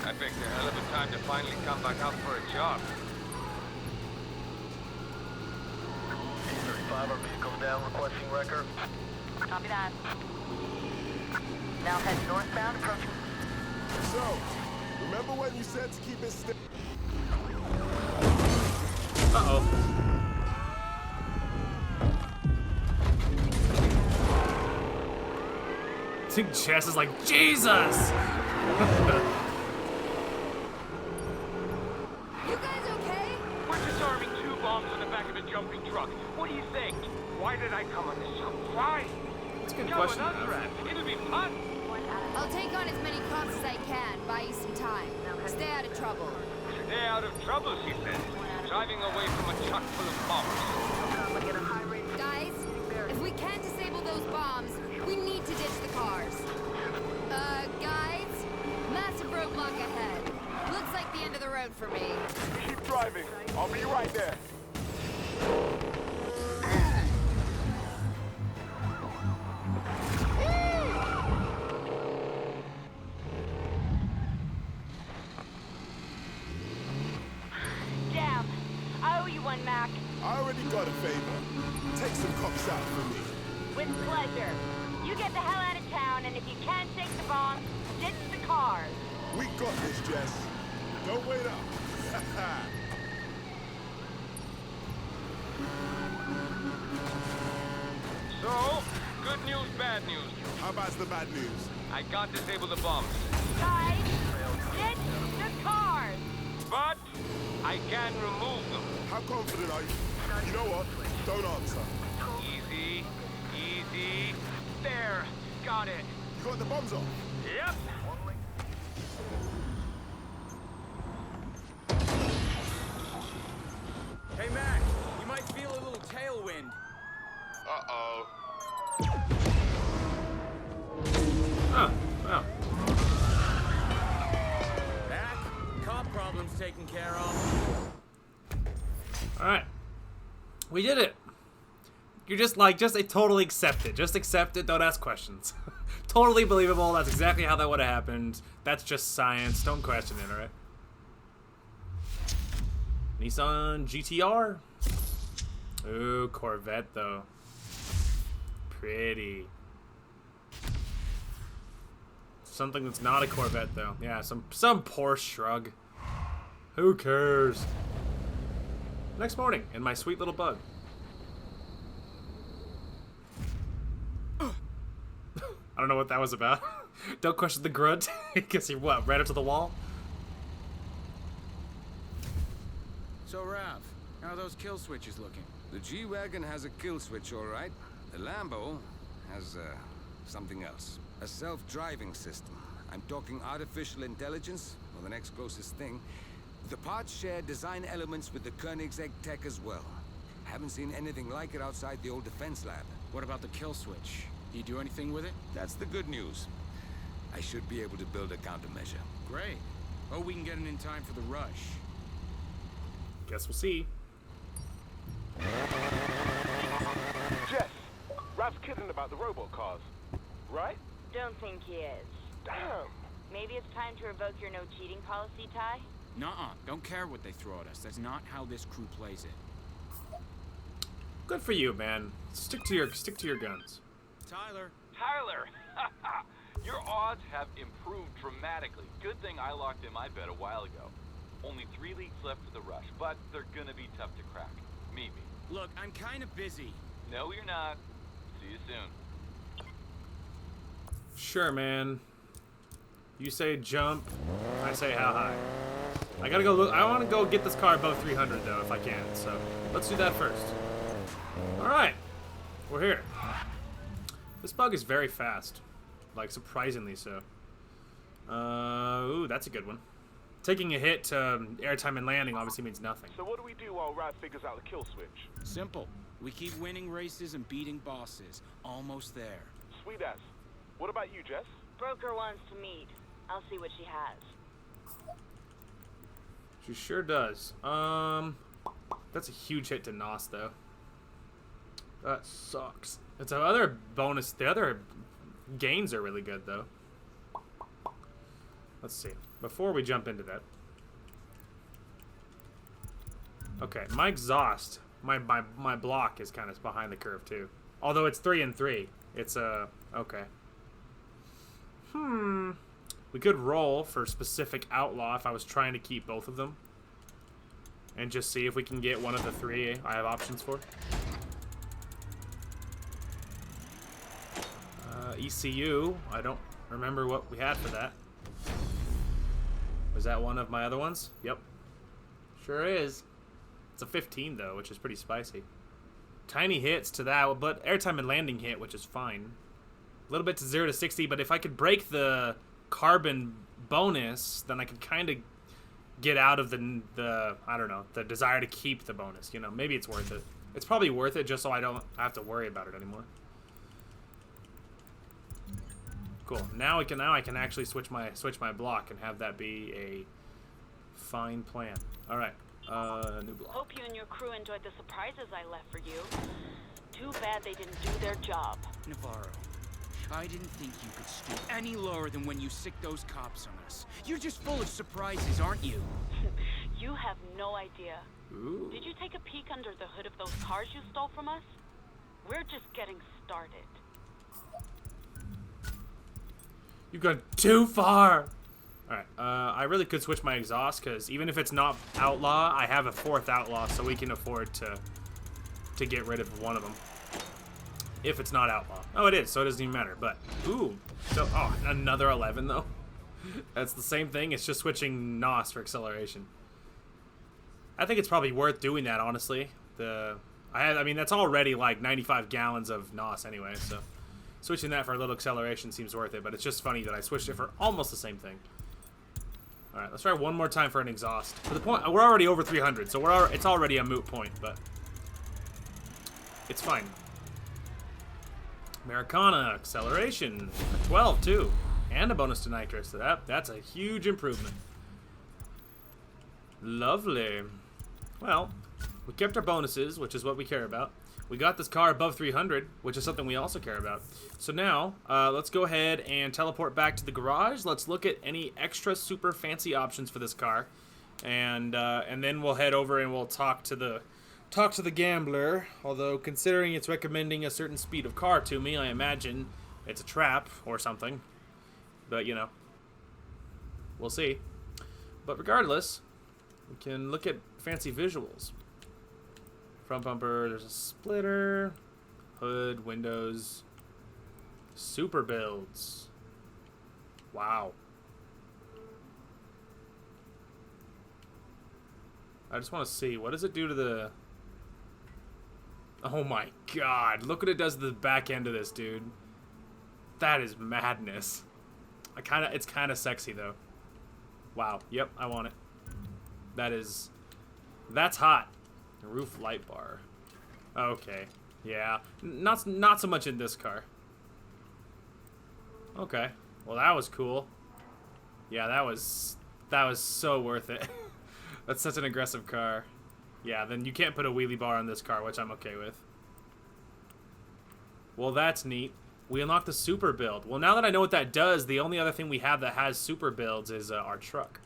I picked a hell of a time to finally come back out for a job. P-35, our vehicle's down, requesting record. Copy that. Now head northbound, approaching. So, remember when you said to keep it still? Uh-oh. think Jess is like, Jesus! You guys okay? We're disarming 2 bombs on the back of a jumping truck. What do you think? Why did I come on this job? Why? That's a good Come question, with us, Rev. Rev. It'll be fun. I'll take on as many cops as I can, buy you some time. Stay out of trouble. Stay out of trouble, she said. Driving away from a truck full of bombs. Guys, if we can't disable those bombs, we need to ditch the cars. Guys? Massive roadblock ahead. Looks like the end of the road for me. Keep driving. I'll be right there. Damn. I owe you one, Mac. I already got a favor. Take some cops out for me. With pleasure. You get the hell out of town, and if you can't take the bombs, ditch the cars. We got this, Jess. Don't wait up. So, good news, bad news. How bad's the bad news? I can't disable the bombs. Guys, ditch the cars. But I can remove them. How confident are you? You know what? Don't answer. Easy, easy. There, got it. You got the bombs off? Yep. Hey, Mac, you might feel a little tailwind. Uh-oh. Oh, wow. Mac, cop problem's taken care of. Alright. We did it. You're just like, totally accept it. Just accept it, don't ask questions. Totally believable, that's exactly how that would have happened. That's just science, don't question it, alright? Nissan GTR. Ooh, Corvette though. Pretty. Something that's not a Corvette though. Yeah, some Porsche shrug. Who cares? Next morning, in my sweet little bug. I don't know what that was about. Don't question the grunt. Because he, what, ran into the wall? So, Rav, how are those kill switches looking? The G-Wagon has a kill switch, all right. The Lambo has, something else. A self-driving system. I'm talking artificial intelligence, or the next closest thing. The parts share design elements with the Koenigsegg tech as well. Haven't seen anything like it outside the old defense lab. What about the kill switch? Do you do anything with it? That's the good news. I should be able to build a countermeasure. Great. Oh, we can get it in time for the rush. Guess we'll see. Jess, Rav's kidding about the robot cars, right? Don't think he is. Damn. Maybe it's time to revoke your no cheating policy, Ty? Nuh-uh. Don't care what they throw at us. That's not how this crew plays it. Good for you, man. Stick to your guns. Tyler. Tyler! Your odds have improved dramatically. Good thing I locked in my bet a while ago. Only 3 leagues left for the rush, but they're gonna be tough to crack. Meet me. Look, I'm kind of busy. No, you're not. See you soon. Sure, man. You say jump, I say how high. I gotta go look. I want to go get this car above 300 though, if I can. So let's do that first. All right, we're here. This bug is very fast, like surprisingly so. Ooh, that's a good one. Taking a hit to airtime and landing obviously means nothing. So what do we do while Rav figures out the kill switch? Simple. We keep winning races and beating bosses. Almost there. Sweet ass. What about you, Jess? Broker wants to meet. I'll see what she has. She sure does. That's a huge hit to Nos though. That sucks. It's another bonus. The other gains are really good though. Let's see. Before we jump into that. Okay, my exhaust, my block is kind of behind the curve too. Although it's 3 and 3. It's okay. We could roll for specific outlaw if I was trying to keep both of them. And just see if we can get one of the 3 I have options for. ECU. I don't remember what we had for that. Was that one of my other ones? Yep. Sure is. It's a 15 though, which is pretty spicy. Tiny hits to that, but airtime and landing hit, which is fine. A little bit to 0 to 60, but if I could break the carbon bonus, then I could kind of get out of the I don't know, the desire to keep the bonus. You know, maybe it's worth it. It's probably worth it just so I don't have to worry about it anymore. Cool. Now I can actually switch my block and have that be a fine plan. All right. New block. Hope you and your crew enjoyed the surprises I left for you. Too bad they didn't do their job. Navarro, I didn't think you could stoop any lower than when you sicked those cops on us. You're just full of surprises, aren't you? You have no idea. Ooh. Did you take a peek under the hood of those cars you stole from us? We're just getting started. You've gone too far. Alright, I really could switch my exhaust, because even if it's not outlaw, I have a 4th outlaw, so we can afford to get rid of one of them. If it's not outlaw. Oh, it is, so it doesn't even matter, but, ooh. So, oh, another 11, though. That's the same thing, it's just switching NOS for acceleration. I think it's probably worth doing that, honestly. I mean, that's already like 95 gallons of NOS anyway, so switching that for a little acceleration seems worth it, but it's just funny that I switched it for almost the same thing. All right, let's try one more time for an exhaust. For the point, we're already over 300, so it's already a moot point, but it's fine. Americana acceleration, a 12 too, and a bonus to nitrous. So that's a huge improvement. Lovely. Well, we kept our bonuses, which is what we care about. We got this car above 300, which is something we also care about. So now, let's go ahead and teleport back to the garage. Let's look at any extra super fancy options for this car, and then we'll head over and we'll talk to the gambler. Although, considering it's recommending a certain speed of car to me, I imagine it's a trap or something. But you know, we'll see. But regardless, we can look at fancy visuals. Front bumper, there's a splitter, hood, windows, super builds. Wow. I just want to see, what does it do to the... Oh my god, look what it does to the back end of this, dude. That is madness. It's kind of sexy though. Wow, yep, I want it. That's hot. Roof light bar. Okay. Yeah. Not so much in this car. Okay. Well, that was cool. Yeah, that was so worth it. That's such an aggressive car. Yeah, then you can't put a wheelie bar on this car, which I'm okay with. Well, that's neat. We unlocked the super build. Well, now that I know what that does, the only other thing we have that has super builds is our truck.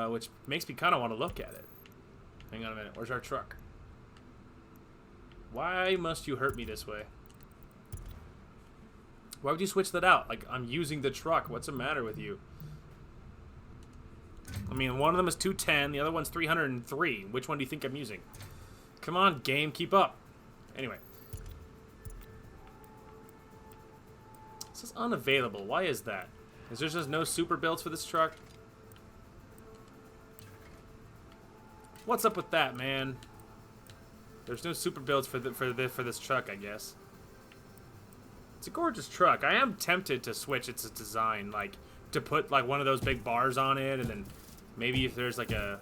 Which makes me kind of want to look at it. Hang on a minute. Where's our truck? Why must you hurt me this way? Why would you switch that out? Like, I'm using the truck. What's the matter with you? I mean, one of them is 210. The other one's 303. Which one do you think I'm using? Come on, game. Keep up. Anyway. This is unavailable. Why is that? Is there just no super builds for this truck? What's up with that, man? There's no super builds for this truck, I guess. It's a gorgeous truck. I am tempted to switch its design, like to put like one of those big bars on it, and then maybe if there's like a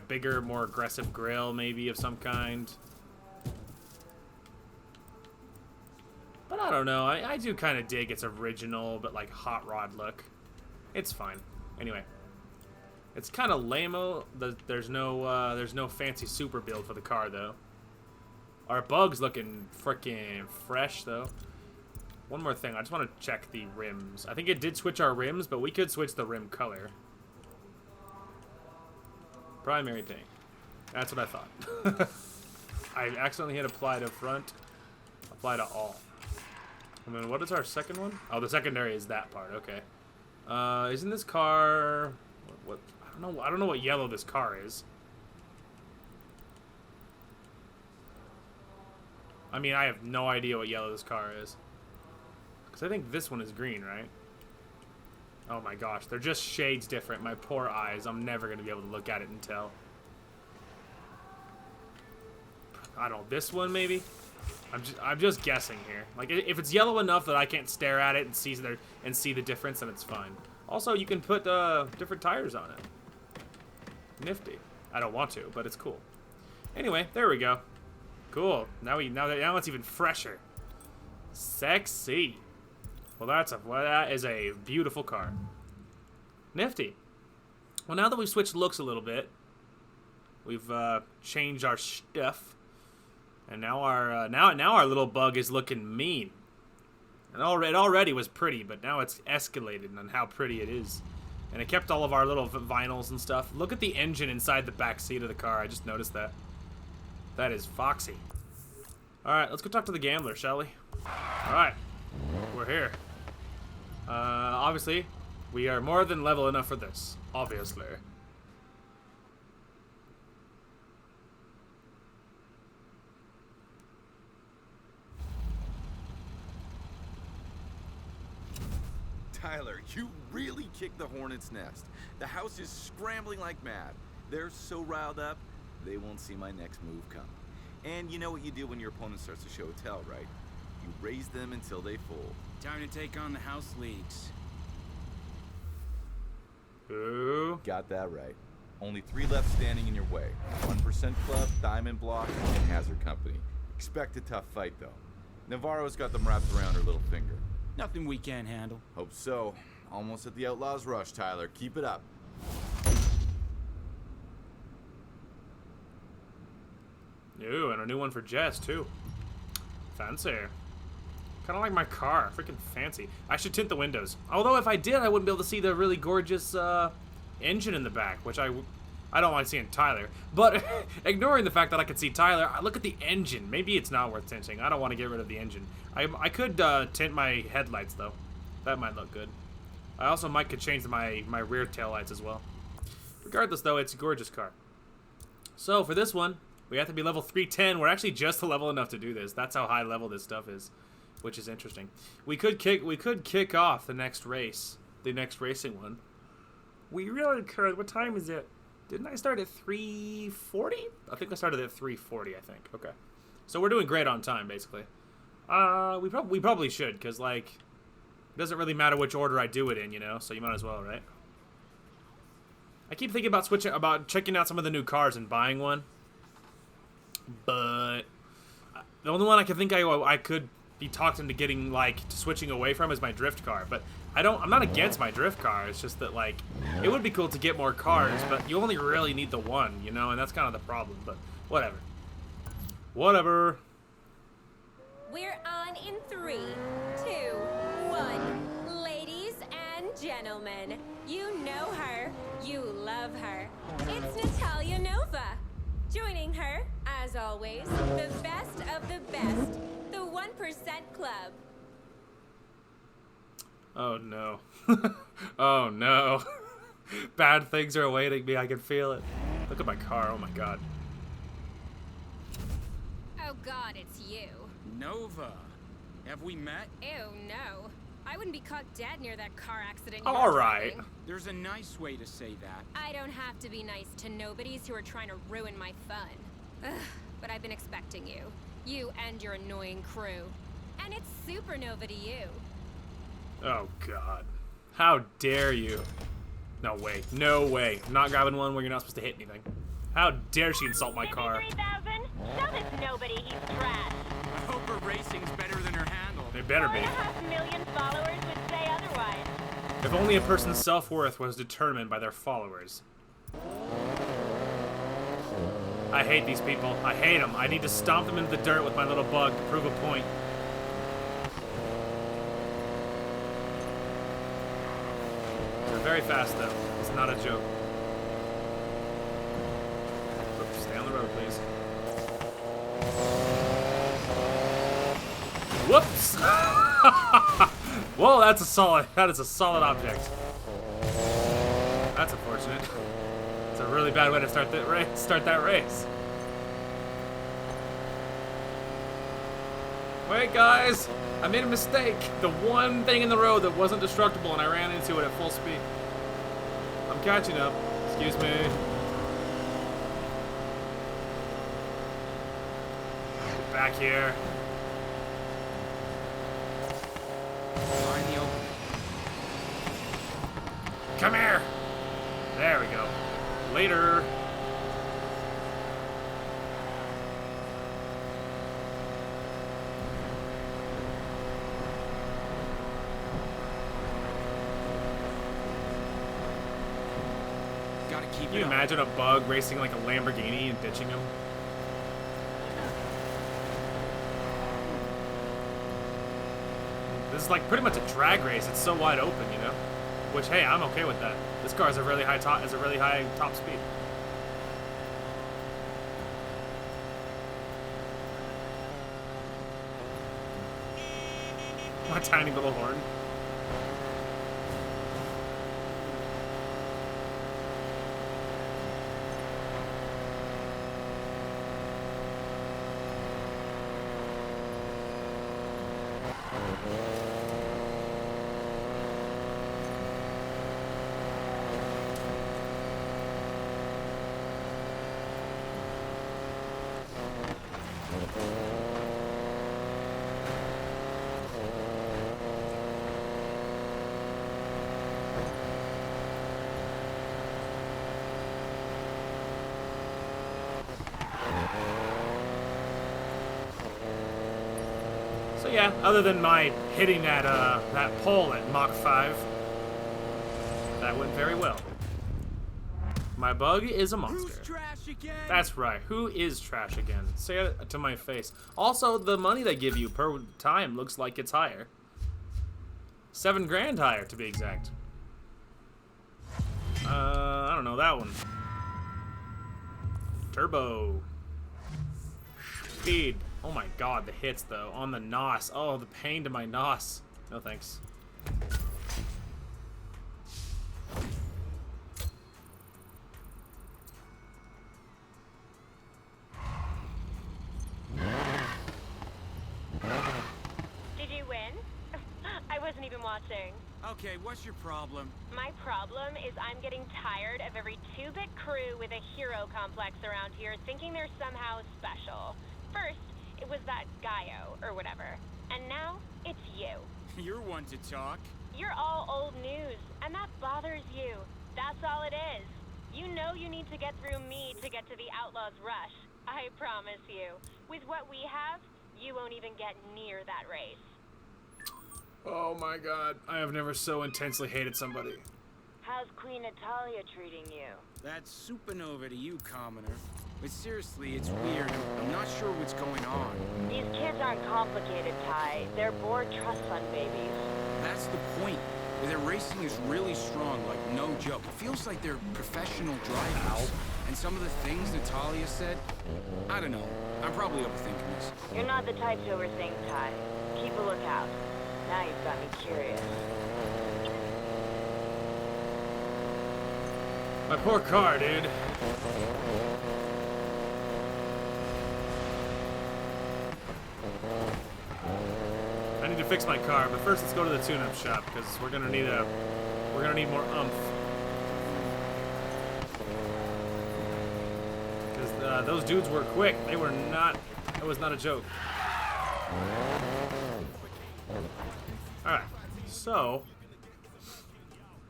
bigger, more aggressive grill, maybe of some kind. But I don't know. I do kind of dig its original, but like hot rod look. It's fine. Anyway. It's kind of lame-o. There's no fancy super build for the car, though. Our bug's looking freaking fresh, though. One more thing. I just want to check the rims. I think it did switch our rims, but we could switch the rim color. Primary paint. That's what I thought. I accidentally hit apply to front. Apply to all. And then what is our second one? Oh, the secondary is that part. Okay. Isn't this car... What? I don't know what yellow this car is. I mean, I have no idea what yellow this car is. Because I think this one is green, right? Oh my gosh, they're just shades different. My poor eyes. I'm never going to be able to look at it and tell. I don't know, this one maybe? I'm just guessing here. Like, if it's yellow enough that I can't stare at it and see the difference, then it's fine. Also, you can put different tires on it. Nifty. I don't want to, but it's cool. Anyway, there we go. Cool. Now it's even fresher. Sexy. Well, that is a beautiful car. Nifty. Well, now that we've switched looks a little bit, we've changed our stuff, and now our little bug is looking mean. And it already was pretty, but now it's escalated on how pretty it is. And it kept all of our little vinyls and stuff. Look at the engine inside the back seat of the car. I just noticed that. That is foxy. Alright, let's go talk to the gambler, shall we? Alright. We're here. Obviously, we are more than level enough for this. Obviously. Tyler, you really kicked the hornet's nest. The house is scrambling like mad. They're so riled up, they won't see my next move come. And you know what you do when your opponent starts to show a tell, right? You raise them until they fold. Time to take on the house leagues. Ooh. Got that right. Only 3 left standing in your way. 1% Club, Diamond Block, and Hazard Company. Expect a tough fight, though. Navarro's got them wrapped around her little finger. Nothing we can't handle. Hope so. Almost at the Outlaws' rush, Tyler. Keep it up. Ooh, and a new one for Jess, too. Fancy. Kind of like my car. Freaking fancy. I should tint the windows. Although if I did, I wouldn't be able to see the really gorgeous engine in the back, which I don't like seeing Tyler. But ignoring the fact that I can see Tyler, look at the engine. Maybe it's not worth tinting. I don't want to get rid of the engine. I could tint my headlights, though. That might look good. I also could change my rear taillights as well. Regardless, though, it's a gorgeous car. So for this one, we have to be level 310. We're actually just level enough to do this. That's how high level this stuff is, which is interesting. We could kick off the next race, the next racing one. We really could. What time is it? Didn't I start at 3:40? I think I started at 3:40. I think. Okay, so we're doing great on time, basically. We probably should, cause like, it doesn't really matter which order I do it in, you know. So you might as well, right? I keep thinking about checking out some of the new cars and buying one. But the only one I can think I could be talked into getting, like, to switching away from is my drift car. But I'm not against my drift car. It's just that, like, it would be cool to get more cars, but you only really need the one, you know, and that's kind of the problem. But whatever. Whatever. We're on in 3, 2, 1. Ladies and gentlemen, you know her, you love her. It's Natalia Nova. Joining her, as always, the best of the best, the 1% Club. Oh no. Oh no. Bad things are awaiting me, I can feel it. Look at my car, oh my god. Oh god, it's you. Nova. Have we met? Ew, no. I wouldn't be caught dead near that car accident. All right. There's a nice way to say that. I don't have to be nice to nobodies who are trying to ruin my fun. Ugh, but I've been expecting you. You and your annoying crew. And it's supernova to you. Oh god. How dare you? No way. No way. I'm not grabbing one where you're not supposed to hit anything. How dare she insult my car? 53,000? Show this nobody he's trash. I hope her racing's better than her handle. They better be. 4.5 million followers would say otherwise. If only a person's self-worth was determined by their followers. I hate these people. I hate them. I need to stomp them into the dirt with my little bug to prove a point. They're very fast, though. It's not a joke. Oops, stay on the road, please. Whoops! Whoa, that is a solid object. That's unfortunate. It's a really bad way to start that race. Wait, guys! I made a mistake. The one thing in the road that wasn't destructible, and I ran into it at full speed. I'm catching up. Excuse me. Get back here. Find the opening. Come here. There we go. Later. Gotta keep Can you it up. imagine a bug racing like a Lamborghini and ditching him? This is like pretty much a drag race. It's so wide open, you know? Which, hey, I'm okay with that. This car has a really high top speed. My tiny little horn. So yeah, other than my hitting that pole at Mach 5, that went very well. My bug is a monster. Who's trash again? That's right. Who is trash again? Say it to my face. Also, the money they give you per time looks like it's higher. 7 grand higher, to be exact. I don't know that one. Turbo. Speed. Oh my god, the hits though. On the NOS. Oh, the pain to my NOS. No thanks. Did you win? I wasn't even watching. Okay, what's your problem? My problem is I'm getting tired of every 2-bit crew with a hero complex around here thinking they're somehow special. First, it was that Gaio, or whatever. And now, it's you. You're one to talk. You're all old news, and that bothers you. That's all it is. You know you need to get through me to get to the Outlaws Rush. I promise you. With what we have, you won't even get near that race. Oh my god. I have never so intensely hated somebody. How's Queen Natalia treating you? That's supernova to you, commoner. But seriously, it's weird. I'm not sure what's going on. These kids aren't complicated, Ty. They're bored trust fund babies. That's the point. Their racing is really strong, like no joke. It feels like they're professional drivers. And some of the things Natalia said, I don't know. I'm probably overthinking this. You're not the type to overthink, Ty. Keep a lookout. Now you've got me curious. My poor car, dude. I need to fix my car, but first let's go to the tune-up shop because we're gonna need more oomph. Because those dudes were quick. They were not. That was not a joke. All right. So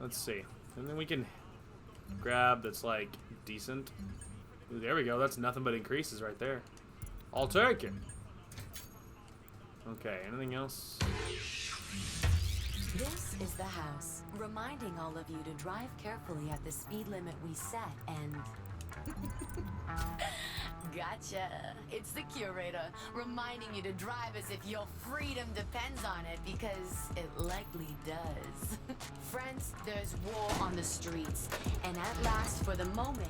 let's see, and then we can grab that's like decent. Ooh, there we go. That's nothing but increases right there. I'll take it. Okay, anything else? This is the house, reminding all of you to drive carefully at the speed limit we set and... Gotcha. It's the curator, reminding you to drive as if your freedom depends on it, because it likely does. Friends, there's war on the streets, and at last, for the moment,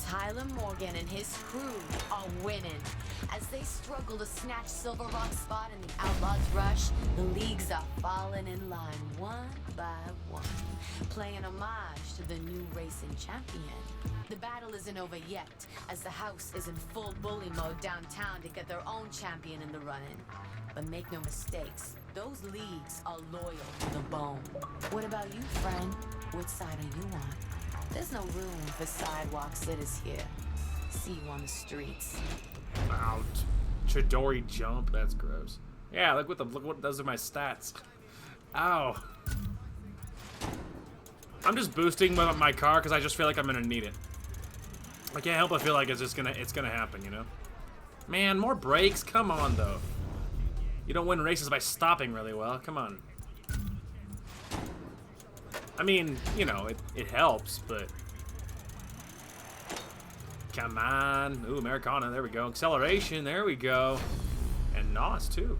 Tyler Morgan and his crew are winning. As they struggle to snatch Silver Rock's spot in the Outlaws Rush, the leagues are falling in line one by one, playing homage to the new racing champion. The battle isn't over yet, as the house is in full bully mode downtown to get their own champion in the running. But make no mistakes, those leagues are loyal to the bone. What about you, friend? What side are you on? There's no room for sidewalk sitters here. See you on the streets. Wow, Chidori jump. That's gross. Yeah, look what those are my stats. Ow. I'm just boosting my car because I just feel like I'm gonna need it. I can't help but feel like it's gonna happen, you know? Man, more brakes? Come on, though. You don't win races by stopping really well. Come on. I mean, you know, it helps, but... Come on. Ooh, Americana. There we go. Acceleration. There we go. And NOS, too.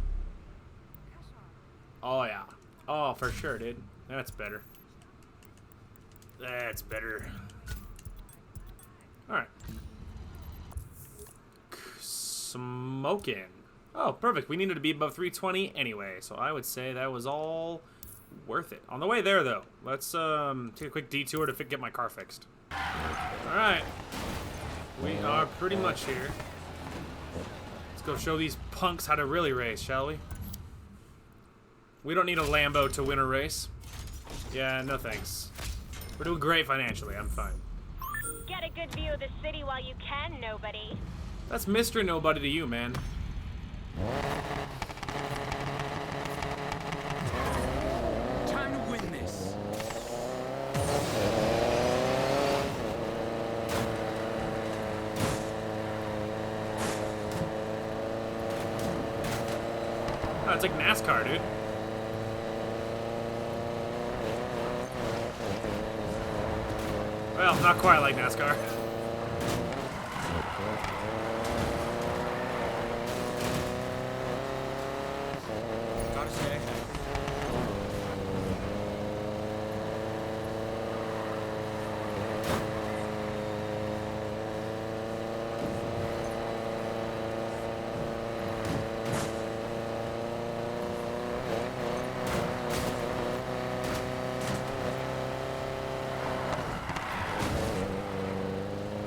Oh, yeah. Oh, for sure, dude. That's better. That's better. Alright. Smoking. Oh, perfect. We needed to be above 320 anyway, so I would say that was all worth it. On the way there, though, let's take a quick detour to get my car fixed. Alright. We are pretty much here. Let's go show these punks how to really race, shall we? We don't need a Lambo to win a race. Yeah, no thanks. We're doing great financially. I'm fine. Get a good view of the city while you can, nobody. That's Mr. Nobody to you, man. Time to win this. Oh, it's like NASCAR, dude. Well, not quite like NASCAR. Gotta stay ahead.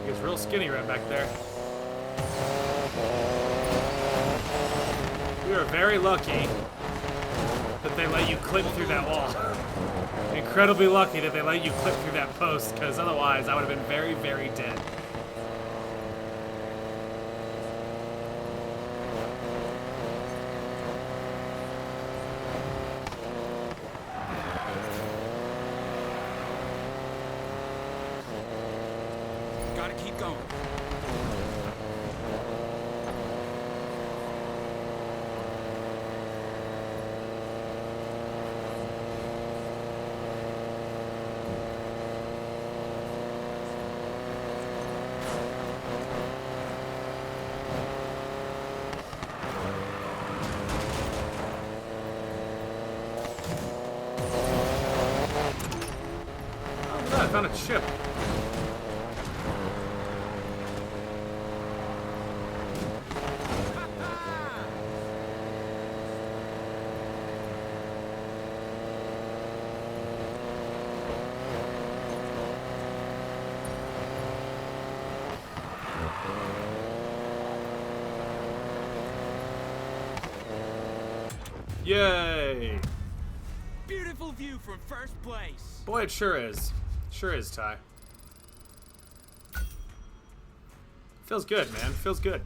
He was real skinny right back there. We were very lucky that they let you clip through that wall. Incredibly lucky that they let you clip through that post, because otherwise I would have been very, very dead. Gotta keep going. Oh, look at that, I found a chip. Yay! Beautiful view from first place. Boy, it sure is. Sure is, Ty. Feels good, man. Feels good.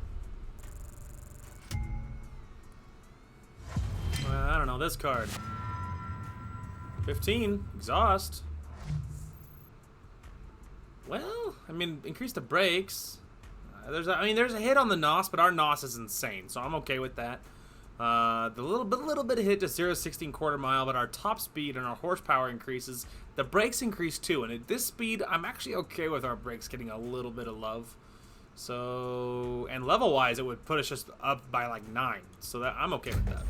I don't know, this card. 15. Exhaust. Well, I mean, increase the brakes. There's a hit on the NOS, but our NOS is insane, so I'm okay with that. The little bit of hit to 0-16 quarter mile, but our top speed and our horsepower increases. The brakes increase too, and at this speed, I'm actually okay with our brakes getting a little bit of love. So, and level-wise, it would put us just up by like 9, so that I'm okay with that.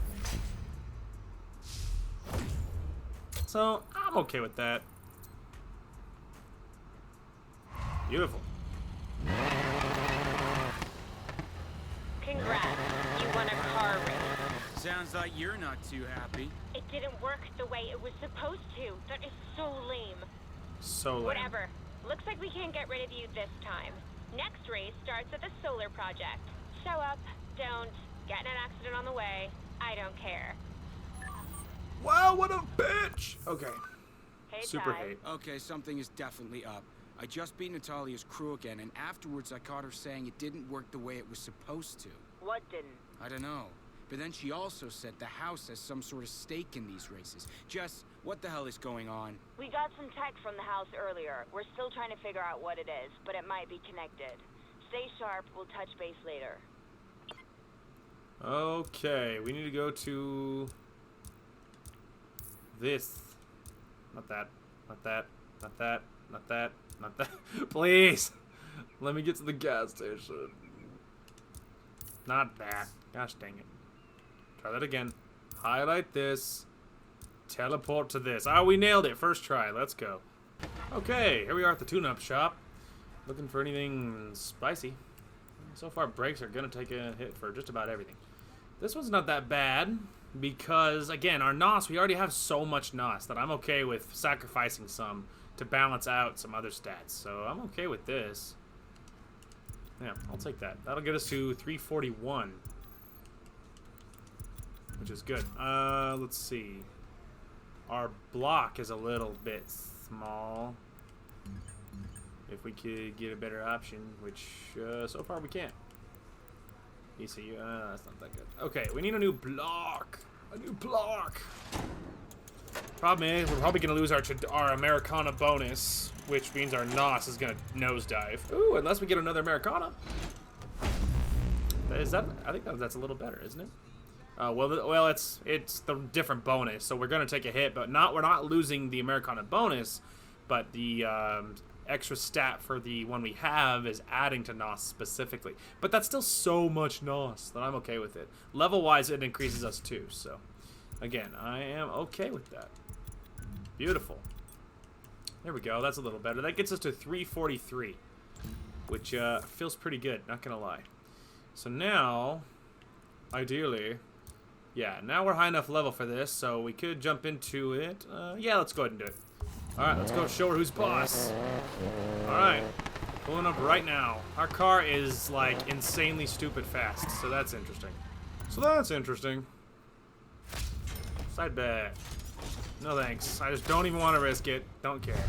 So, I'm okay with that. Beautiful. Congrats, you won a car race. Sounds like you're not too happy. It didn't work the way it was supposed to. That is so lame. So lame. Whatever. Looks like we can't get rid of you this time. Next race starts at the solar project. Show up, don't, get in an accident on the way. I don't care. Wow, what a bitch! Okay. Hey, Super Ty. hate. Okay, something is definitely up. I just beat Natalia's crew again, and afterwards I caught her saying it didn't work the way it was supposed to. What didn't? I don't know. But then she also said the house has some sort of stake in these races. Jess, what the hell is going on? We got some tech from the house earlier. We're still trying to figure out what it is, but it might be connected. Stay sharp, we'll touch base later. Okay, we need to go to this. Not that. Not that. Not that. Not that. Not that. Please! Let me get to the gas station. Not that. Gosh dang it. Try that again. Highlight this. Teleport to this. Ah, we nailed it. First try. Let's go. Okay, here we are at the tune-up shop. Looking for anything spicy. So far, brakes are going to take a hit for just about everything. This one's not that bad because, again, our NOS, we already have so much NOS that I'm okay with sacrificing some to balance out some other stats. So I'm okay with this. Yeah, I'll take that. That'll get us to 341, which is good. Let's see. Our block is a little bit small. If we could get a better option, which so far we can't. ECU, that's not that good. Okay, we need a new block. A new block. Problem is, we're probably going to lose our Americana bonus, which means our NOS is going to nosedive. Ooh, unless we get another Americana. Is that? I think that's a little better, isn't it? Well, it's the different bonus, so we're going to take a hit, but we're not losing the Americana bonus, but the extra stat for the one we have is adding to NOS specifically. But that's still so much NOS that I'm okay with it. Level-wise, it increases us too, so again, I am okay with that. Beautiful. There we go. That's a little better. That gets us to 343, which feels pretty good, not gonna lie. So now, ideally, yeah, now we're high enough level for this, so we could jump into it. Yeah, let's go ahead and do it. Alright, let's go show her who's boss. Alright, pulling up right now. Our car is, like, insanely stupid fast, so that's interesting. Side bet. No thanks. I just don't even want to risk it. Don't care.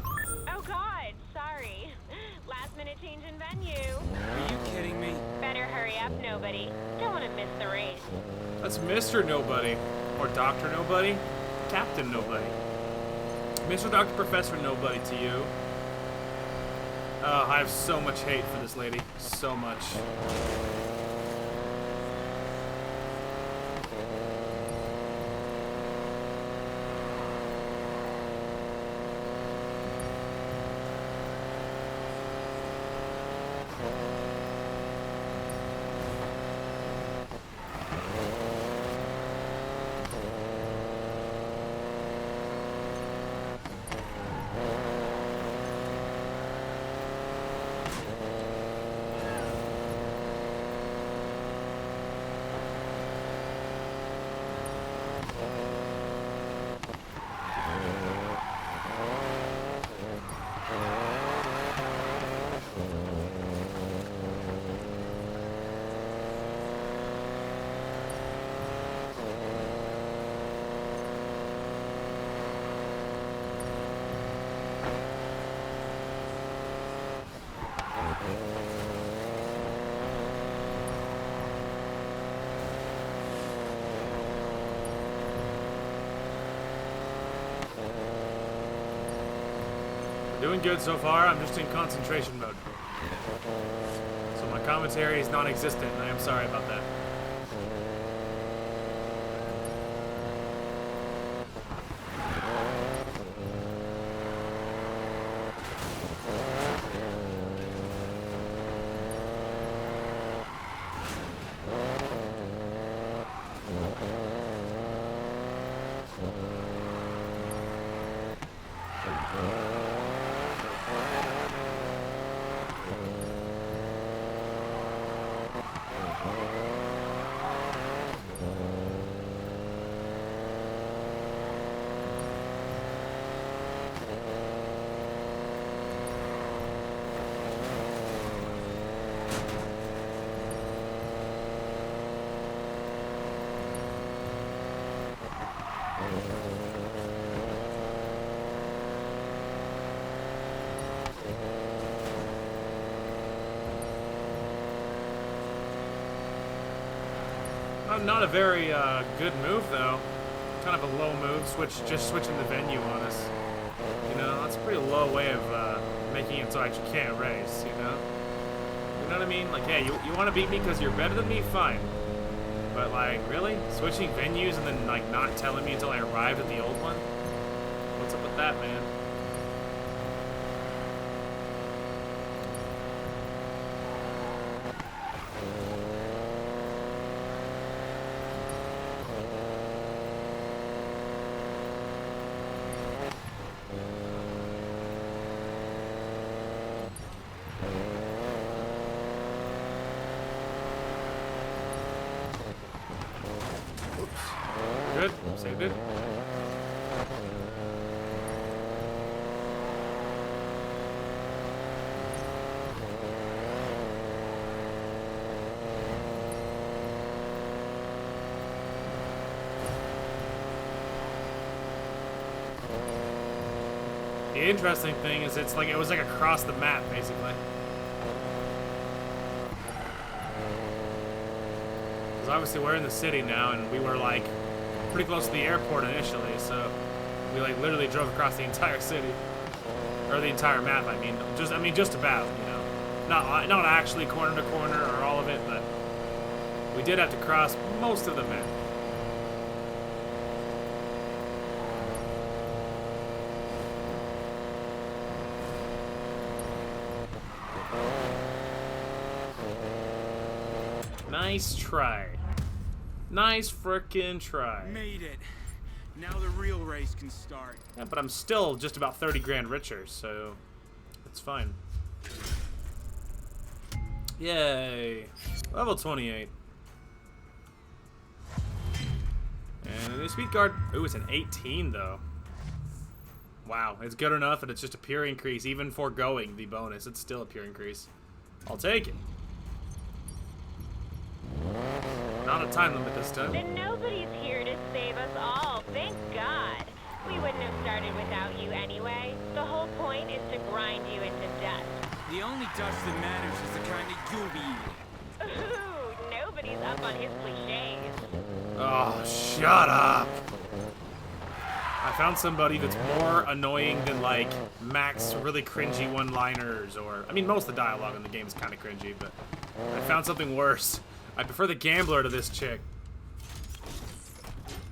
Oh God, sorry. Last minute change in venue. Are you kidding me? Better hurry up, nobody. Don't want to miss the race. That's Mr. Nobody. Or Dr. Nobody. Captain Nobody. Mr. Dr. Professor Nobody to you. I have so much hate for this lady. So much. Doing good so far. I'm just in concentration mode. So my commentary is non-existent, and I am sorry about that. Not a very good move though. Kind of a low move. Just switching the venue on us. You know, that's a pretty low way of making it so I actually can't race. You know what I mean? Like, hey, you want to beat me because you're better than me? Fine. But like, really? Switching venues and then like not telling me until I arrived at the old one? What's up with that, man? Good. Saved it. The interesting thing is it was like across the map, basically. Because obviously we're in the city now, and we were like pretty close to the airport initially, so we like literally drove across the entire city, or the entire map. I mean, just about, you know, not actually corner to corner or all of it, but we did have to cross most of the map. Nice try. Nice frickin' try. Made it. Now the real race can start. Yeah, but I'm still just about 30 grand richer, so it's fine. Yay. Level 28. And a new speed guard. Ooh, it's an 18 though. Wow, it's good enough that it's just a pure increase, even foregoing the bonus. It's still a pure increase. I'll take it. Not a time limit this time. Then nobody's here to save us all, thank God. We wouldn't have started without you anyway. The whole point is to grind you into dust. The only dust that matters is the kind that you'll be eating. Ooh, nobody's up on his cliches. Oh, shut up. I found somebody that's more annoying than, like, Mac's really cringy one-liners, or... I mean, most of the dialogue in the game is kind of cringy, but I found something worse. I prefer the gambler to this chick.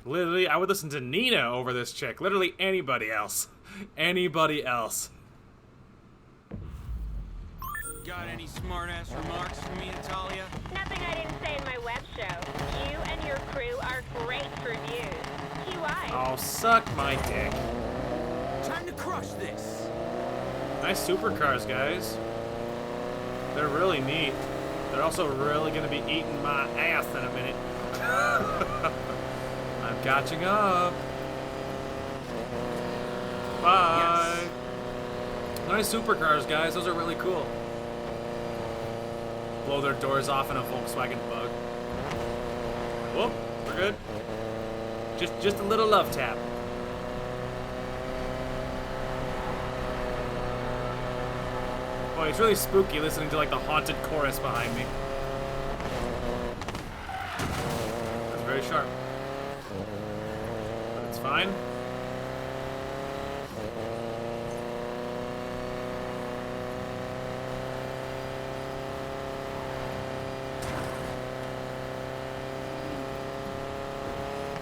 Literally, I would listen to Nina over this chick. Literally anybody else. Anybody else. Got any smart-ass remarks for me, Natalia? Nothing I didn't say in my web show. You and your crew are great for views. QI. Oh, suck my dick. Time to crush this. Nice supercars, guys. They're really neat. They're also really gonna be eating my ass in a minute. I'm catching up. Bye. Yes. Nice supercars, guys. Those are really cool. Blow their doors off in a Volkswagen Bug. Whoop, we're good. Just a little love tap. Boy, it's really spooky listening to like the haunted chorus behind me. That's very sharp. But it's fine.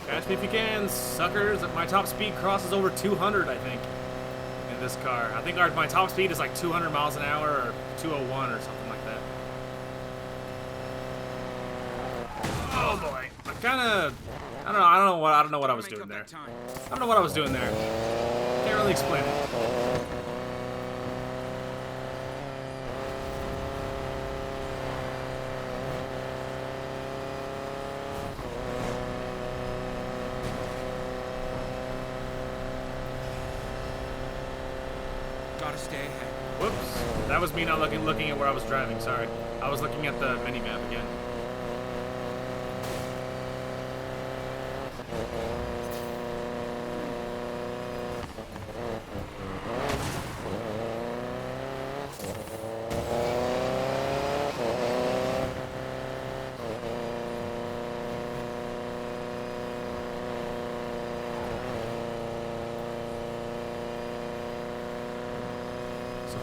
Catch me if you can, suckers. My top speed crosses over 200, I think, in this car. I think my top speed is like 200 miles an hour or 201 or something like that. Oh boy. I don't know what I was doing there. I don't know what I was doing there. Can't really explain it. Gotta stay ahead. Whoops. That was me not looking at where I was driving, sorry. I was looking at the mini-map again.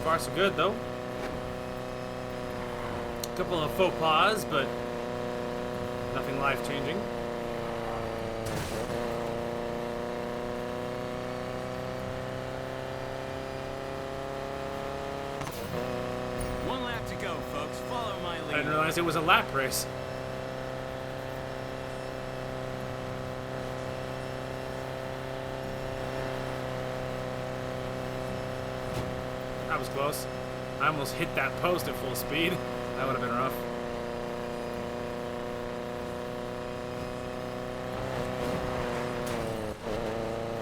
far, so good, though. A couple of faux pas, but nothing life-changing. One lap to go, folks. Follow my lead. I didn't realize it was a lap race. That was close. I almost hit that post at full speed. That would have been rough.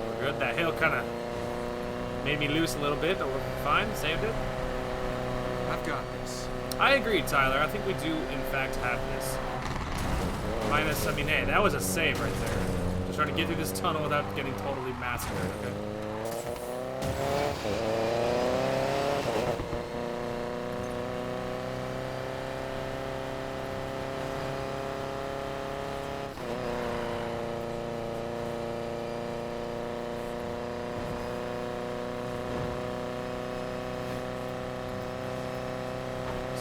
We're good. That hill kind of made me loose a little bit, but we're fine. Saved it. I've got this. I agree, Tyler. I think we do, in fact, have this. Minus, I mean, hey, that was a save right there. Just trying to get through this tunnel without getting totally massacred, okay?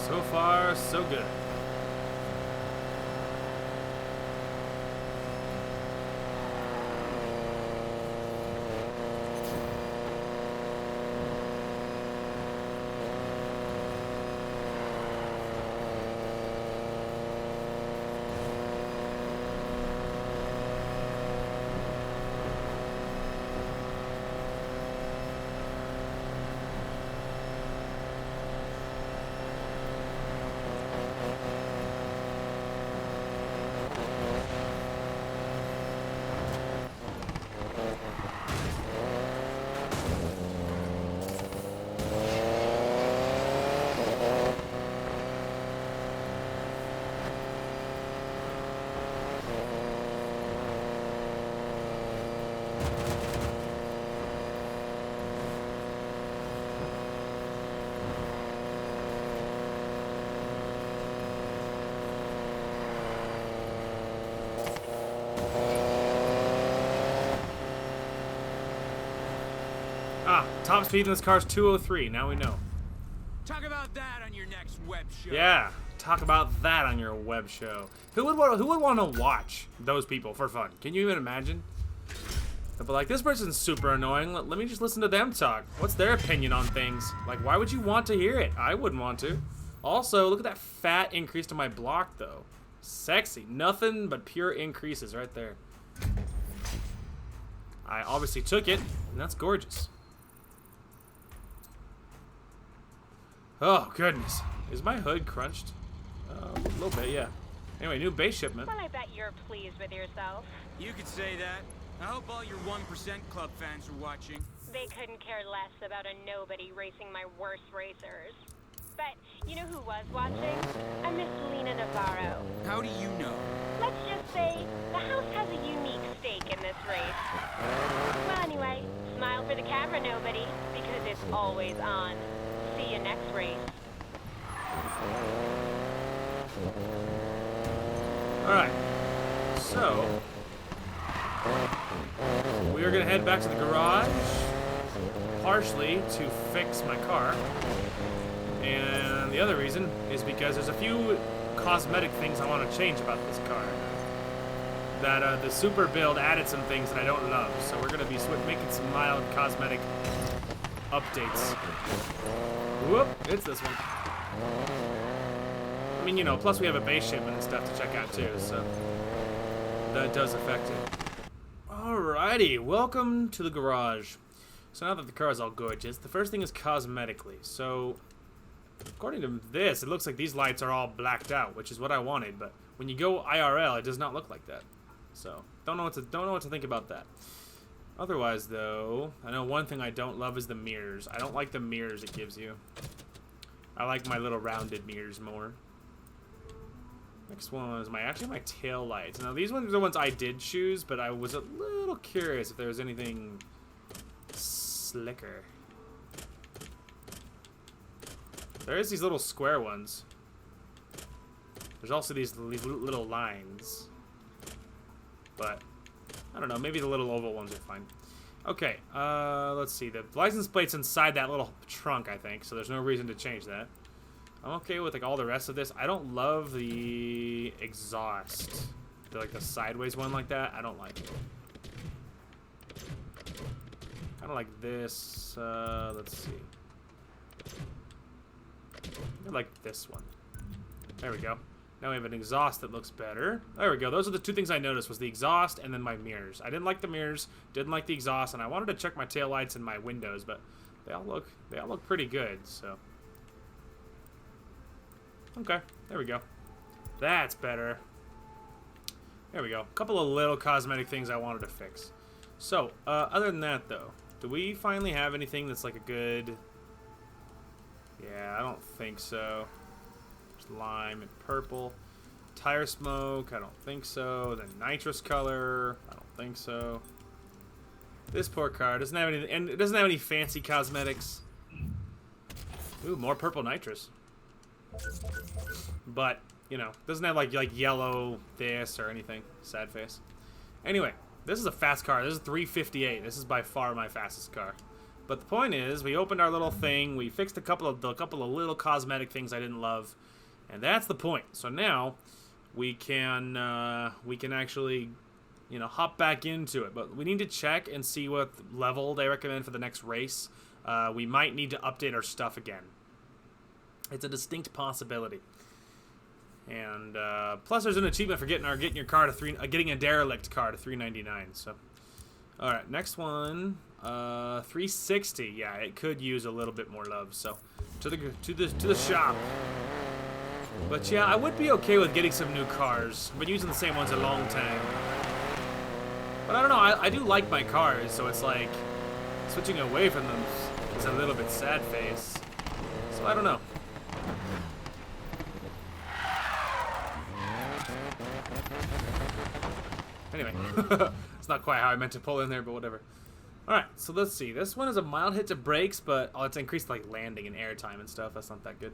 So far, so good. Ah, top speed in this car is 203. Now we know. Talk about that on your next web show. Yeah, talk about that on your web show. Who would want to watch those people for fun? Can you even imagine? But like, this person's super annoying. Let me just listen to them talk. What's their opinion on things? Like, why would you want to hear it? I wouldn't want to. Also, look at that fat increase to my block, though. Sexy. Nothing but pure increases right there. I obviously took it, and that's gorgeous. Oh, goodness. Is my hood crunched? A little bit, yeah. Anyway, new base shipment. Well, I bet you're pleased with yourself. You could say that. I hope all your 1% Club fans are watching. They couldn't care less about a nobody racing my worst racers. But you know who was watching? A Miss Lena Navarro. How do you know? Let's just say the house has a unique stake in this race. Well, anyway, smile for the camera, nobody, because it's always on. See you next race. Alright. So, we are going to head back to the garage, partially to fix my car. And the other reason is because there's a few cosmetic things I want to change about this car. That the super build added some things that I don't love, so we're going to be making some mild cosmetic updates. Whoop, it's this one. I mean, you know, plus we have a base shipment and stuff to check out too, so that does affect it. Alrighty, welcome to the garage. So now that the car is all gorgeous, the first thing is cosmetically. So, according to this, it looks like these lights are all blacked out, which is what I wanted, but when you go IRL, it does not look like that. So, don't know what to think about that. Otherwise, though, I know one thing I don't love is the mirrors. I don't like the mirrors it gives you. I like my little rounded mirrors more. Next one is my tail lights. Now, these ones are the ones I did choose, but I was a little curious if there was anything slicker. There is these little square ones. There's also these little lines. But, I don't know, maybe the little oval ones are fine. Okay, let's see. The license plate's inside that little trunk, I think, so there's no reason to change that. I'm okay with like all the rest of this. I don't love the exhaust. Like the sideways one like that. I don't like it. Kind of like this. Let's see. I like this one. There we go. Now we have an exhaust that looks better. There we go. Those are the two things I noticed, was the exhaust and then my mirrors. I didn't like the mirrors, didn't like the exhaust, and I wanted to check my taillights and my windows, but they all look pretty good, so. Okay, there we go. That's better. There we go. A couple of little cosmetic things I wanted to fix. So, other than that, though, do we finally have anything that's like a good... Yeah, I don't think so. There's lime and purple. Tire smoke, I don't think so. Then nitrous color, I don't think so. This poor car doesn't have any, and it doesn't have any fancy cosmetics. Ooh, more purple nitrous. But, you know, doesn't have like yellow this or anything. Sad face. Anyway, this is a fast car. This is 358. This is by far my fastest car. But the point is, we opened our little thing. We fixed a couple of little cosmetic things I didn't love, and that's the point. So now we can actually, you know, hop back into it. But we need to check and see what level they recommend for the next race. We might need to update our stuff again. It's a distinct possibility. And plus, there's an achievement for getting your car to getting a derelict car to 399. So, all right, next one, 360. Yeah, it could use a little bit more love. So, to the shop. But yeah, I would be okay with getting some new cars. I've been using the same ones a long time. But I don't know. I do like my cars, so it's like switching away from them is a little bit sad face. So I don't know. Anyway, it's not quite how I meant to pull in there, but whatever. Alright, so let's see. This one is a mild hit to brakes, but it's increased like landing and airtime and stuff. That's not that good.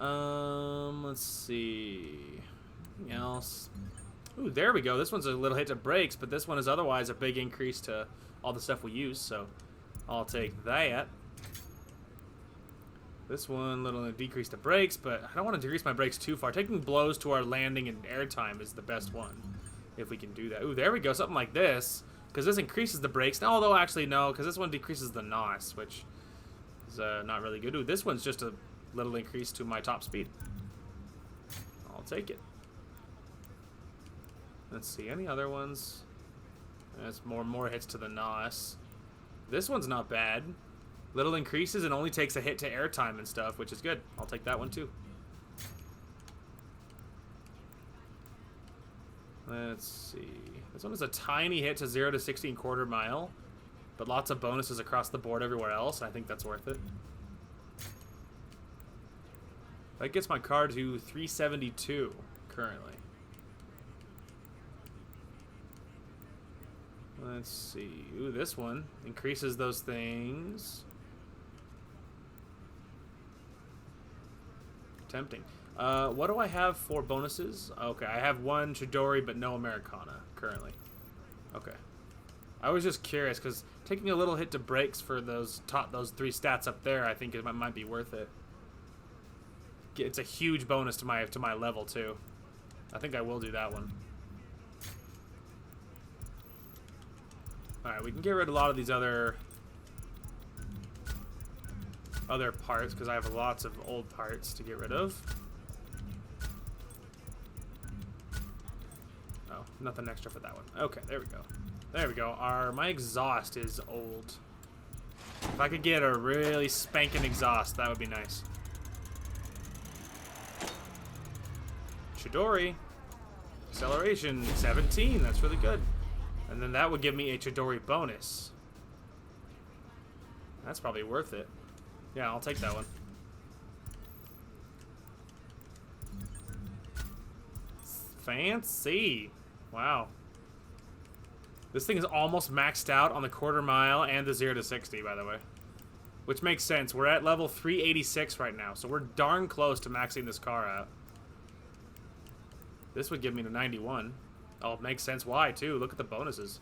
Let's see. Anything else? Ooh, there we go. This one's a little hit to brakes, but this one is otherwise a big increase to all the stuff we use, so I'll take that. This one, little decrease to brakes, but I don't want to decrease my brakes too far. Taking blows to our landing and airtime is the best one, if we can do that. Ooh, there we go. Something like this, because this increases the brakes. Now, although actually no, because this one decreases the NOS, which is not really good. Ooh, this one's just a little increase to my top speed. I'll take it. Let's see, any other ones? That's more hits to the NOS. This one's not bad. Little increases and only takes a hit to airtime and stuff, which is good. I'll take that one too. Let's see. This one is a tiny hit to 0 to 60 quarter mile, but lots of bonuses across the board everywhere else. I think that's worth it. That gets my car to 372 currently. Let's see. Ooh, this one increases those things. Tempting. What do I have for bonuses? Okay, I have one Chidori, but no Americana currently. Okay. I was just curious because taking a little hit to brakes for those three stats up there, I think it might be worth it. It's a huge bonus to my level too. I think I will do that one. All right, we can get rid of a lot of these other parts because I have lots of old parts to get rid of. Oh, nothing extra for that one. Okay, there we go. There we go. My exhaust is old. If I could get a really spanking exhaust, that would be nice. Chidori. Acceleration 17. That's really good. And then that would give me a Chidori bonus. That's probably worth it. Yeah, I'll take that one. Fancy. Wow. This thing is almost maxed out on the quarter mile and the 0 to 60, by the way. Which makes sense. We're at level 386 right now, so we're darn close to maxing this car out. This would give me the 91. Oh, it makes sense why, too. Look at the bonuses.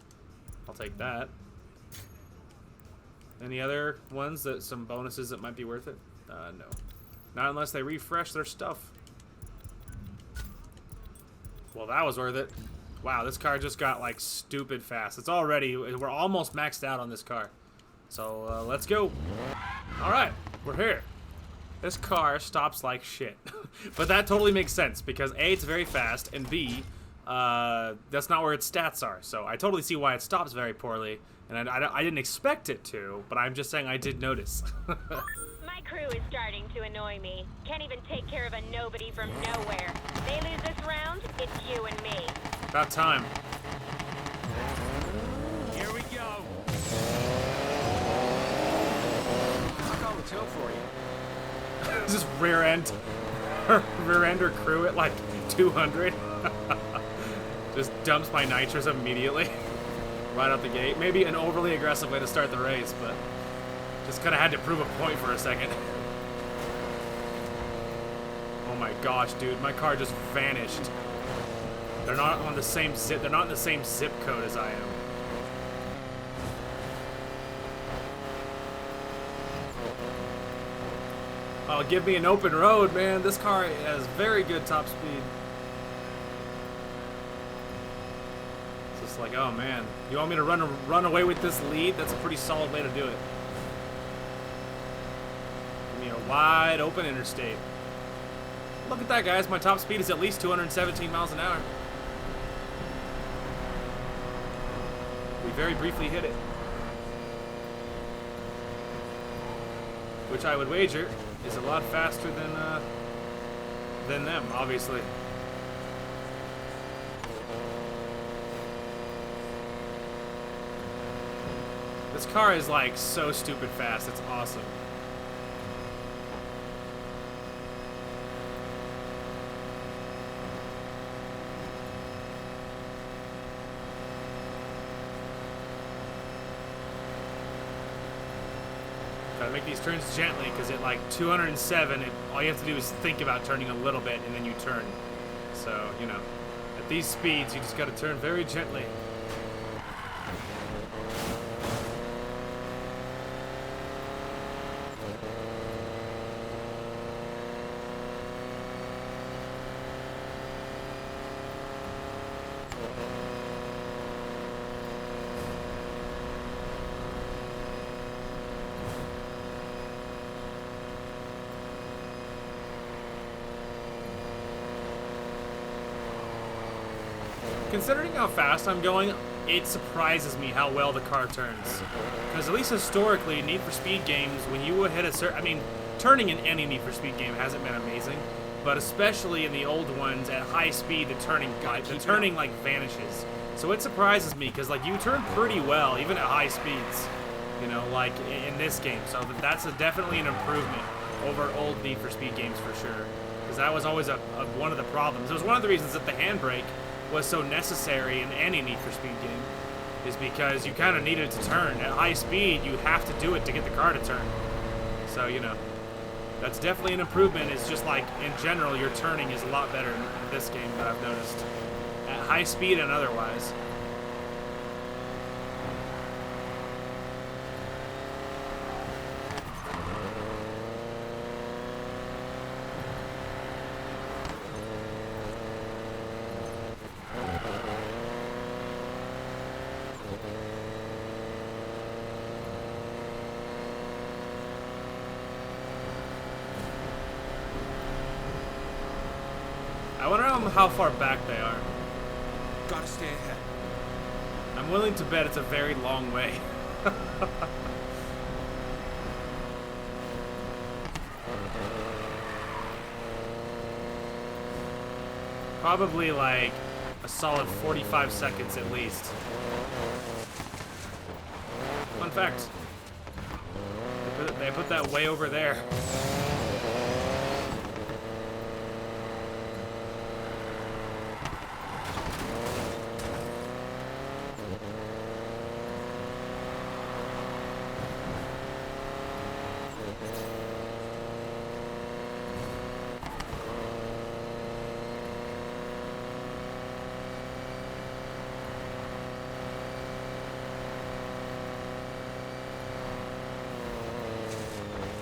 I'll take that. Any other ones that some bonuses that might be worth it? No. Not unless they refresh their stuff. Well, that was worth it. Wow, this car just got like stupid fast. It's already, we're almost maxed out on this car. So let's go. All right, we're here. This car stops like shit. But that totally makes sense because A, it's very fast, and B, that's not where its stats are. So I totally see why it stops very poorly. And I didn't expect it to, but I'm just saying I did notice. My crew is starting to annoy me. Can't even take care of a nobody from nowhere. They lose this round, it's you and me. About time. Here we go. Took all the tow for you. This is rear end her crew at like 200. Just dumps my nitrous immediately. Right out the gate. Maybe an overly aggressive way to start the race, but just kind of had to prove a point for a second. Oh my gosh, dude, my car just vanished. They're not on the same zip. They're not in the same zip code as I am. Oh, give me an open road, man. This car has very good top speed. It's just like, oh man, you want me to run away with this lead? That's a pretty solid way to do it. Give me a wide open interstate. Look at that, guys. My top speed is at least 217 miles an hour. We very briefly hit it. Which I would wager is a lot faster than them, obviously. This car is like so stupid fast. It's awesome. Gotta make these turns gently, because at like 207, all you have to do is think about turning a little bit, and then you turn. So, you know, at these speeds, you just gotta turn very gently. Considering how fast I'm going, it surprises me how well the car turns. Because at least historically, Need for Speed games, when you would hit a certain... I mean, turning in any Need for Speed game hasn't been amazing. But especially in the old ones, at high speed, the turning like vanishes. So it surprises me, because like you turn pretty well, even at high speeds. You know, like in this game. So that's definitely an improvement over old Need for Speed games for sure. Because that was always one of the problems. It was one of the reasons that the handbrake was so necessary in any Need for Speed game, is because you kind of needed to turn. At high speed, you have to do it to get the car to turn. So, you know, that's definitely an improvement. It's just like, in general, your turning is a lot better in this game that I've noticed. At high speed and otherwise. I wonder how far back they are. Gotta stay ahead. I'm willing to bet it's a very long way. Probably like a solid 45 seconds at least. Fun fact. They put that way over there.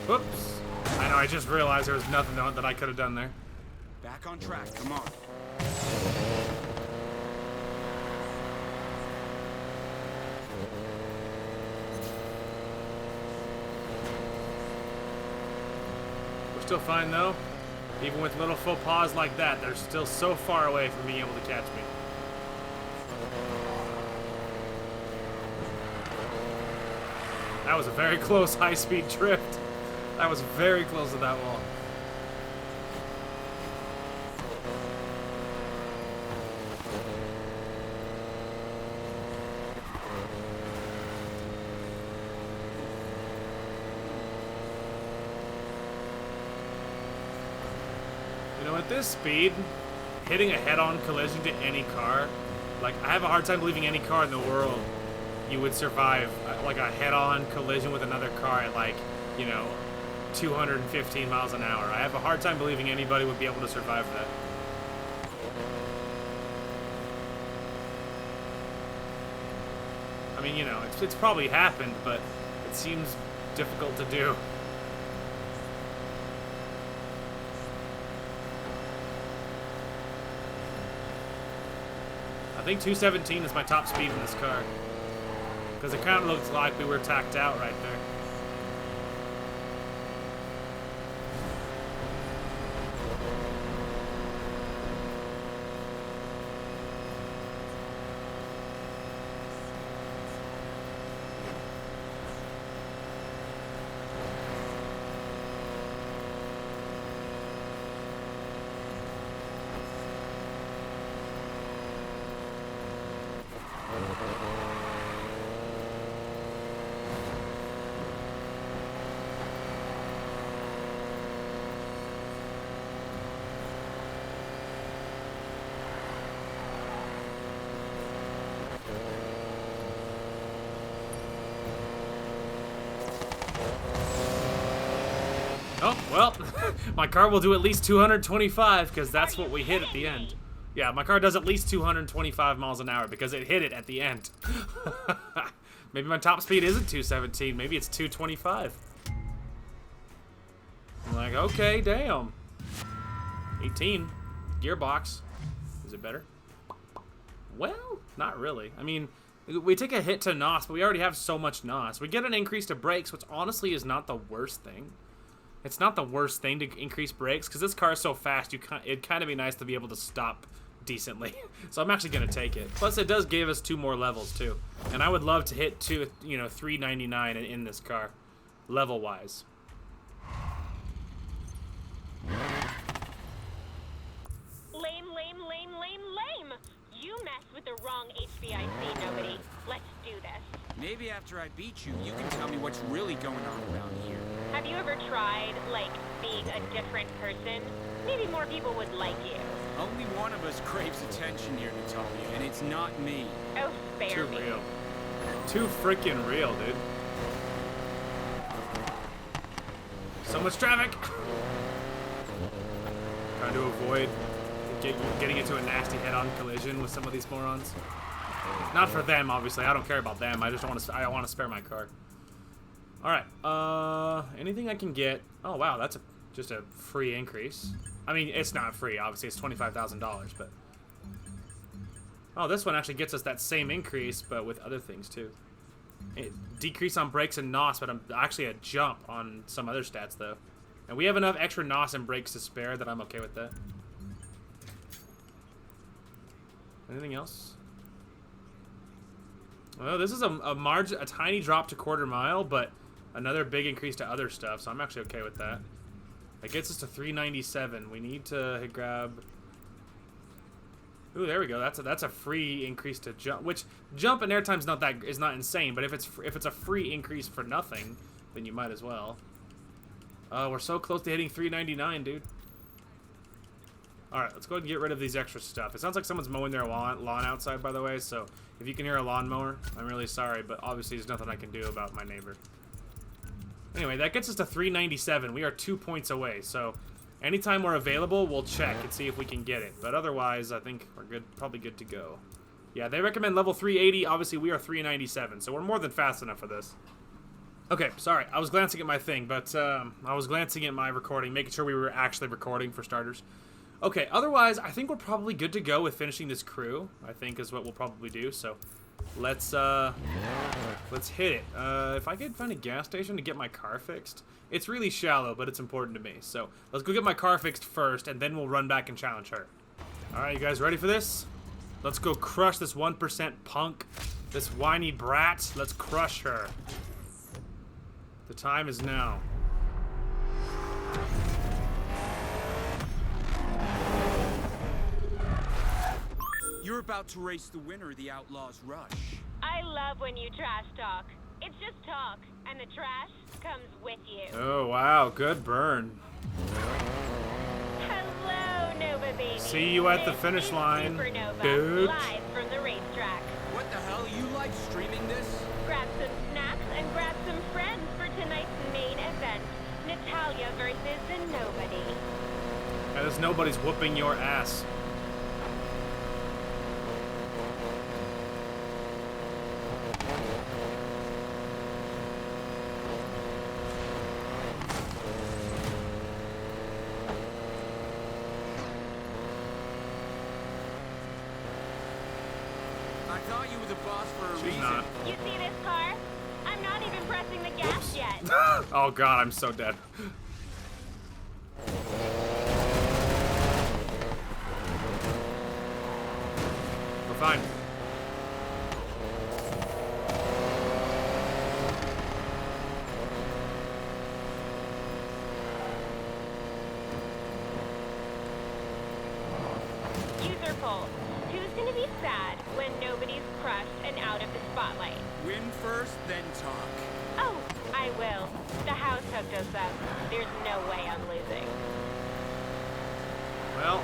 Whoops. I know, I just realized there was nothing that I could have done there. Back on track, come on. We're still fine though. Even with little faux pas like that, they're still so far away from being able to catch me. That was a very close high-speed drift. That was very close to that wall. You know, at this speed, hitting a head-on collision to any car, like, I have a hard time believing any car in the world you would survive, like, a head-on collision with another car at, like, you know, 215 miles an hour. I have a hard time believing anybody would be able to survive that. I mean, you know, it's probably happened, but it seems difficult to do. I think 217 is my top speed in this car. Because it kind of looks like we were tacked out right there. Oh, well, my car will do at least 225 because that's what we hit at the end. Yeah, my car does at least 225 miles an hour because it hit it at the end. Maybe my top speed isn't 217. Maybe it's 225. I'm like, okay, damn. 18. Gearbox. Is it better? Well, not really. I mean, we take a hit to NOS, but we already have so much NOS. We get an increase to brakes, which honestly is not the worst thing. It's not the worst thing to increase brakes, because this car is so fast, it'd kind of be nice to be able to stop decently. So I'm actually going to take it. Plus, it does give us 2 more levels, too. And I would love to hit 399 in this car, level-wise. Lame, lame, lame, lame, lame! You messed with the wrong HBIC, nobody. Let's do this. Maybe after I beat you, you can tell me what's really going on around here. Have you ever tried, like, being a different person? Maybe more people would like you. Only one of us craves attention here, Natalia, and it's not me. Oh, spare Too me. real. Too freaking real, dude. So much traffic! Trying to avoid getting into a nasty head-on collision with some of these morons. Not for them, obviously. I don't care about them. I just want to. I want to spare my car. All right. Anything I can get? Oh wow, that's just a free increase. I mean, it's not free. Obviously, it's $25,000, but oh, this one actually gets us that same increase, but with other things too. Decrease on brakes and NOS, but I'm actually a jump on some other stats though. And we have enough extra NOS and brakes to spare that I'm okay with that. Anything else? Well, this is a tiny drop to quarter mile, but another big increase to other stuff, so I'm actually okay with that. That gets us to 397. We need to grab. Ooh, there we go. That's a free increase to jump, which jump and airtime's is not insane, but if it's a free increase for nothing, then you might as well. We're so close to hitting 399, dude. All right, let's go ahead and get rid of these extra stuff. It sounds like someone's mowing their lawn outside, by the way, so if you can hear a lawnmower, I'm really sorry, but obviously there's nothing I can do about my neighbor. Anyway, that gets us to 397. We are 2 points away, so anytime we're available, we'll check and see if we can get it. But otherwise, I think we're good, probably good to go. Yeah, they recommend level 380. Obviously, we are 397, so we're more than fast enough for this. Okay, sorry. I was glancing at my thing, but I was glancing at my recording, making sure we were actually recording for starters. Okay, otherwise, I think we're probably good to go with finishing this crew, I think is what we'll probably do, so let's hit it. If I could find a gas station to get my car fixed. It's really shallow, but it's important to me, so let's go get my car fixed first, and then we'll run back and challenge her. Alright, you guys ready for this? Let's go crush this 1% punk, this whiny brat. Let's crush her. The time is now. You're about to race the winner of the Outlaws Rush. I love when you trash talk. It's just talk, and the trash comes with you. Oh, wow. Good burn. Hello, Nova baby. See you at the finish line, Supernova, dude. live from the racetrack. What the hell? Are you live streaming this? Grab some snacks and grab some friends for tonight's main event. Natalia versus the Nobody. And this nobody's whooping your ass. I thought you were the boss for a reason. She's not. You see this car? I'm not even pressing the gas yet. Oh god, I'm so dead. We're fine. User poll. Who's gonna be sad when nobody's crushed and out of the spotlight? Win first, then talk. Oh, I will. The house hooked us up. There's no way I'm losing. Well,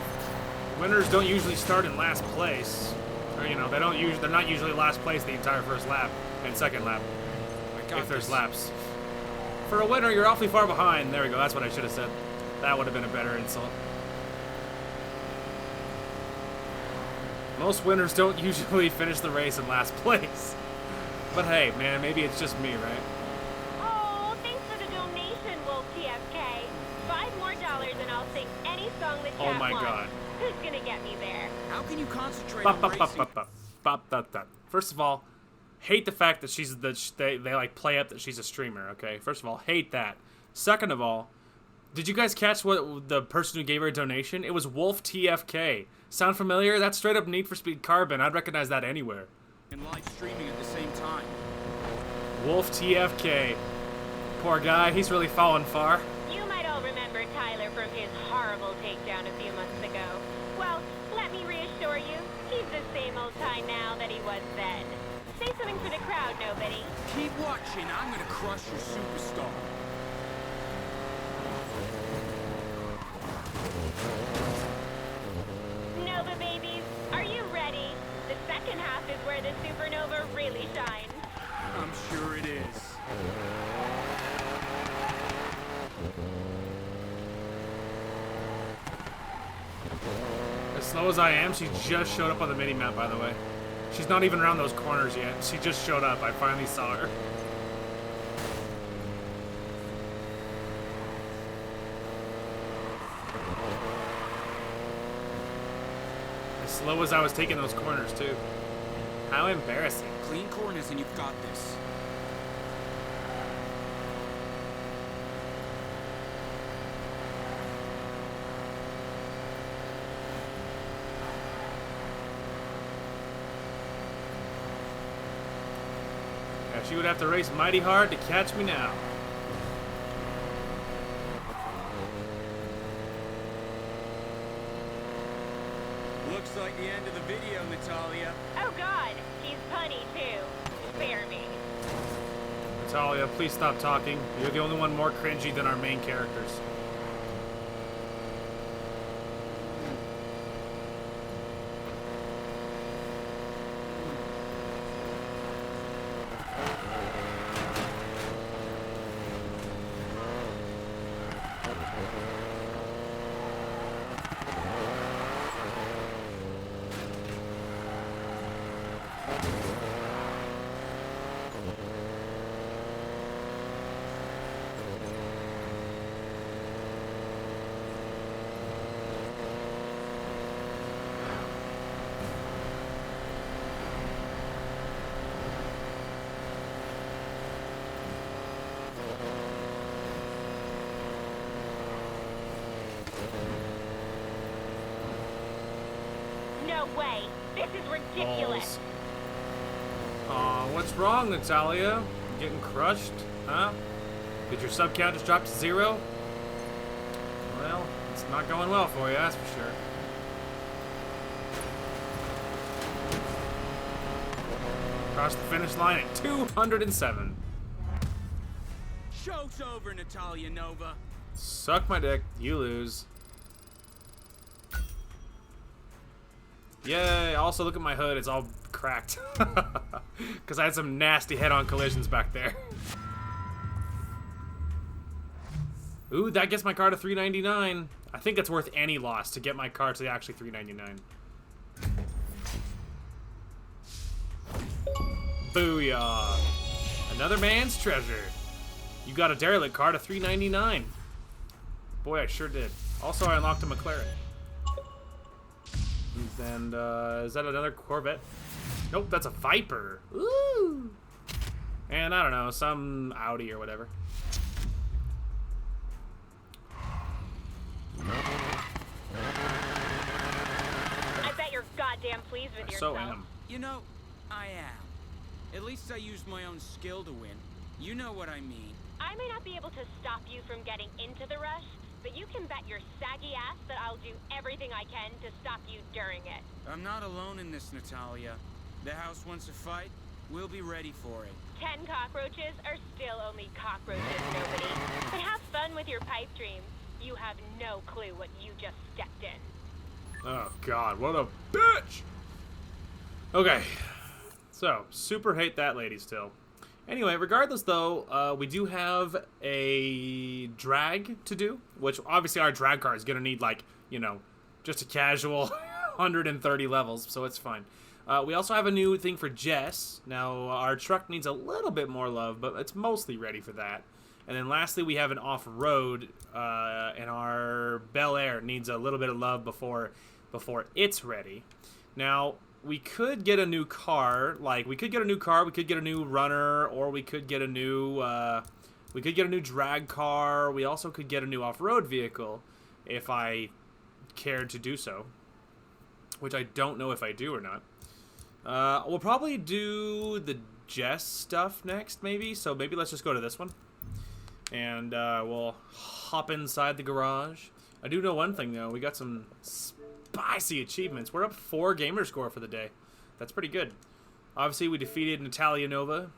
winners don't usually start in last place. Or, you know, they're not usually last place the entire first lap and second lap. If there's laps. For a winner, you're awfully far behind. There we go. That's what I should have said. That would have been a better insult. Most winners don't usually finish the race in last place. But hey, man, maybe it's just me, right? Oh, thanks for the donation, Wolf TFK. $5 more and I'll sing any song that Oh chat my wants. god. Who's gonna get me there? How can you concentrate Bop, on bop, bop, racing? bop, bop, bop, bop, bop. First of all, hate the fact that they like play up that she's a streamer, okay? First of all, hate that. Second of all, did you guys catch what the person who gave her a donation? It was Wolf TFK. Sound familiar? That's straight up Need for Speed Carbon. I'd recognize that anywhere. And live streaming at the same time. Wolf TFK. Poor guy, he's really fallen far. You might all remember Tyler from his horrible takedown a few months ago. Well, let me reassure you, he's the same old Ty now that he was then. Say something for the crowd, nobody. Keep watching. I'm gonna crush your superstar. Nova babies, are you ready? The second half is where the supernova really shines. I'm sure it is. As slow as I am, she just showed up on the mini-map, by the way. She's not even around those corners yet. She just showed up. I finally saw her. As slow as I was taking those corners, too. How embarrassing. Clean corners and you've got this. Yeah, she would have to race mighty hard to catch me now. Looks like the end of the video, Natalia. Oh god, he's punny too. Spare me. Natalia, please stop talking. You're the only one more cringy than our main characters. No way. This is ridiculous. Aw, what's wrong, Natalia? You getting crushed? Huh? Did your sub count just drop to 0? Well, it's not going well for you, that's for sure. Across the finish line at 207. Show's over, Natalia Nova. Suck my dick. You lose. Yay. Also, look at my hood. It's all cracked. Because I had some nasty head-on collisions back there. Ooh, that gets my car to $399. I think it's worth any loss to get my car to actually $399. Booyah. Another man's treasure. You got a derelict car to $399. Boy, I sure did. Also, I unlocked a McLaren. And is that another Corvette? Nope, that's a Viper. Ooh. And I don't know, some Audi or whatever. I bet you're goddamn pleased with yourself. So am. You know, I am. At least I used my own skill to win. You know what I mean. I may not be able to stop you from getting into the rush, but you can bet your saggy ass that I'll do everything I can to stop you during it. I'm not alone in this, Natalia. The house wants a fight. We'll be ready for it. 10 cockroaches are still only cockroaches, nobody. But have fun with your pipe dreams. You have no clue what you just stepped in. Oh god, what a bitch! Okay, so super hate that lady still. Anyway, regardless though, we do have a drag to do, which obviously our drag car is gonna need like, you know, just a casual 130 levels, so it's fine. We also have a new thing for Jess. Now, our truck needs a little bit more love, but it's mostly ready for that. And then lastly, we have an off-road, and our Bel Air needs a little bit of love before it's ready. Now, we could get a new car. Like, we could get a new car, we could get a new runner, or we could get a new drag car. We also could get a new off-road vehicle if I cared to do so, which I don't know if I do or not. We'll probably do the Jess stuff next, maybe. So maybe let's just go to this one. And we'll hop inside the garage. I do know one thing, though. We got some spicy achievements. We're up 4 gamer score for the day. That's pretty good. Obviously, we defeated Natalia Nova,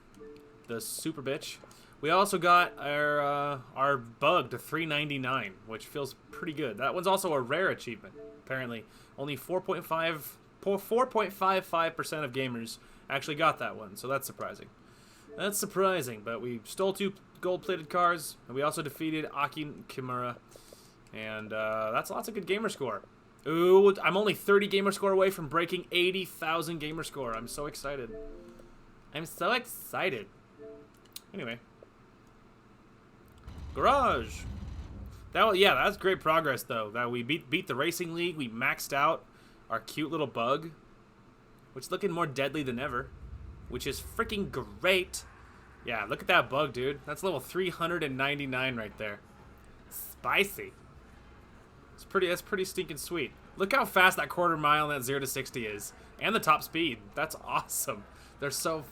the super bitch. We also got our bug to 399, which feels pretty good. That one's also a rare achievement, apparently. Only 4.55% of gamers actually got that one, so that's surprising. That's surprising, but we stole 2 gold-plated cars, and we also defeated Aki Kimura, and that's lots of good gamer score. Ooh, I'm only 30 gamer score away from breaking 80,000 gamer score. I'm so excited. I'm so excited. Anyway. Garage. That's great progress, though. That we beat the Racing League. We maxed out our cute little bug, which is looking more deadly than ever, which is freaking great. Yeah, look at that bug, dude. That's level 399 right there. Spicy. That's pretty stinking sweet. Look how fast that quarter mile and that 0 to 60 is, and the top speed. That's awesome. It's so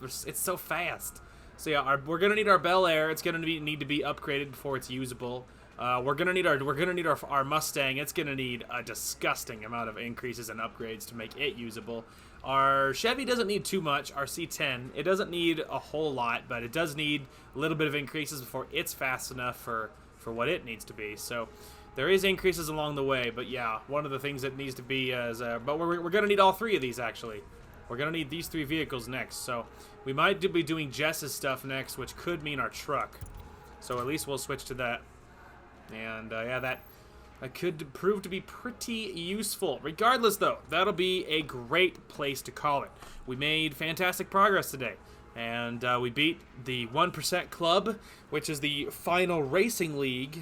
fast. So yeah, we're gonna need our Bel Air. It's gonna need to be upgraded before it's usable. We're gonna need our Mustang. It's gonna need a disgusting amount of increases and upgrades to make it usable. Our Chevy doesn't need too much. Our C10, it doesn't need a whole lot, but it does need a little bit of increases before it's fast enough for what it needs to be. So there is increases along the way, but yeah, one of the things that needs to be is, but we're gonna need all 3 of these actually. We're gonna need these 3 vehicles next. So we might be doing Jess's stuff next, which could mean our truck. So at least we'll switch to that. And yeah, that could prove to be pretty useful. Regardless, though, that'll be a great place to call it. We made fantastic progress today. And we beat the 1% Club, which is the final racing league.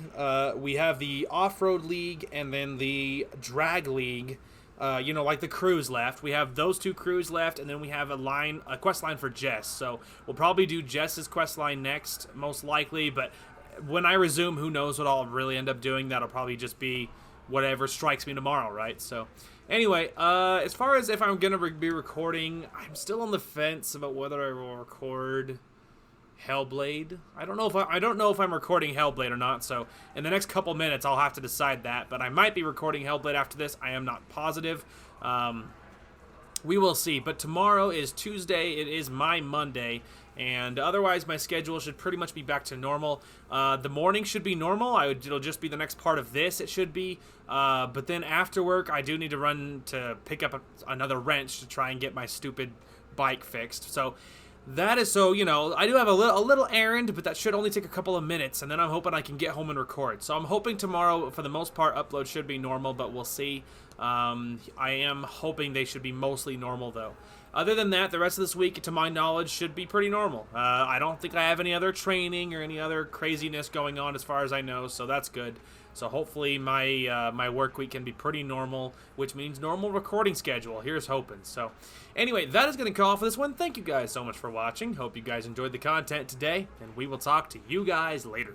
We have the off-road league and then the drag league. You know, like the crews left. We have those 2 crews left, and then we have a quest line for Jess. So we'll probably do Jess's quest line next, most likely, but when I resume, who knows what I'll really end up doing. That'll probably just be whatever strikes me tomorrow, right? So Anyway, as far as if I'm gonna be recording, I'm still on the fence about whether I will record Hellblade. I don't know if I'm recording Hellblade or not. So in the next couple minutes, I'll have to decide that. But I might be recording Hellblade after this. I am not positive. We will see. But tomorrow is Tuesday. It is my Monday. And otherwise, my schedule should pretty much be back to normal. The morning should be normal. It'll just be the next part of this. It should be. But then after work, I do need to run to pick up another wrench to try and get my stupid bike fixed. So that is you know, I do have a little errand, but that should only take a couple of minutes, and then I'm hoping I can get home and record. So I'm hoping tomorrow, for the most part, upload should be normal, but we'll see. I am hoping they should be mostly normal, though. Other than that, the rest of this week, to my knowledge, should be pretty normal. I don't think I have any other training or any other craziness going on as far as I know, so that's good. So hopefully my work week can be pretty normal, which means normal recording schedule. Here's hoping. So anyway, that is going to call for this one. Thank you guys so much for watching. Hope you guys enjoyed the content today, and we will talk to you guys later.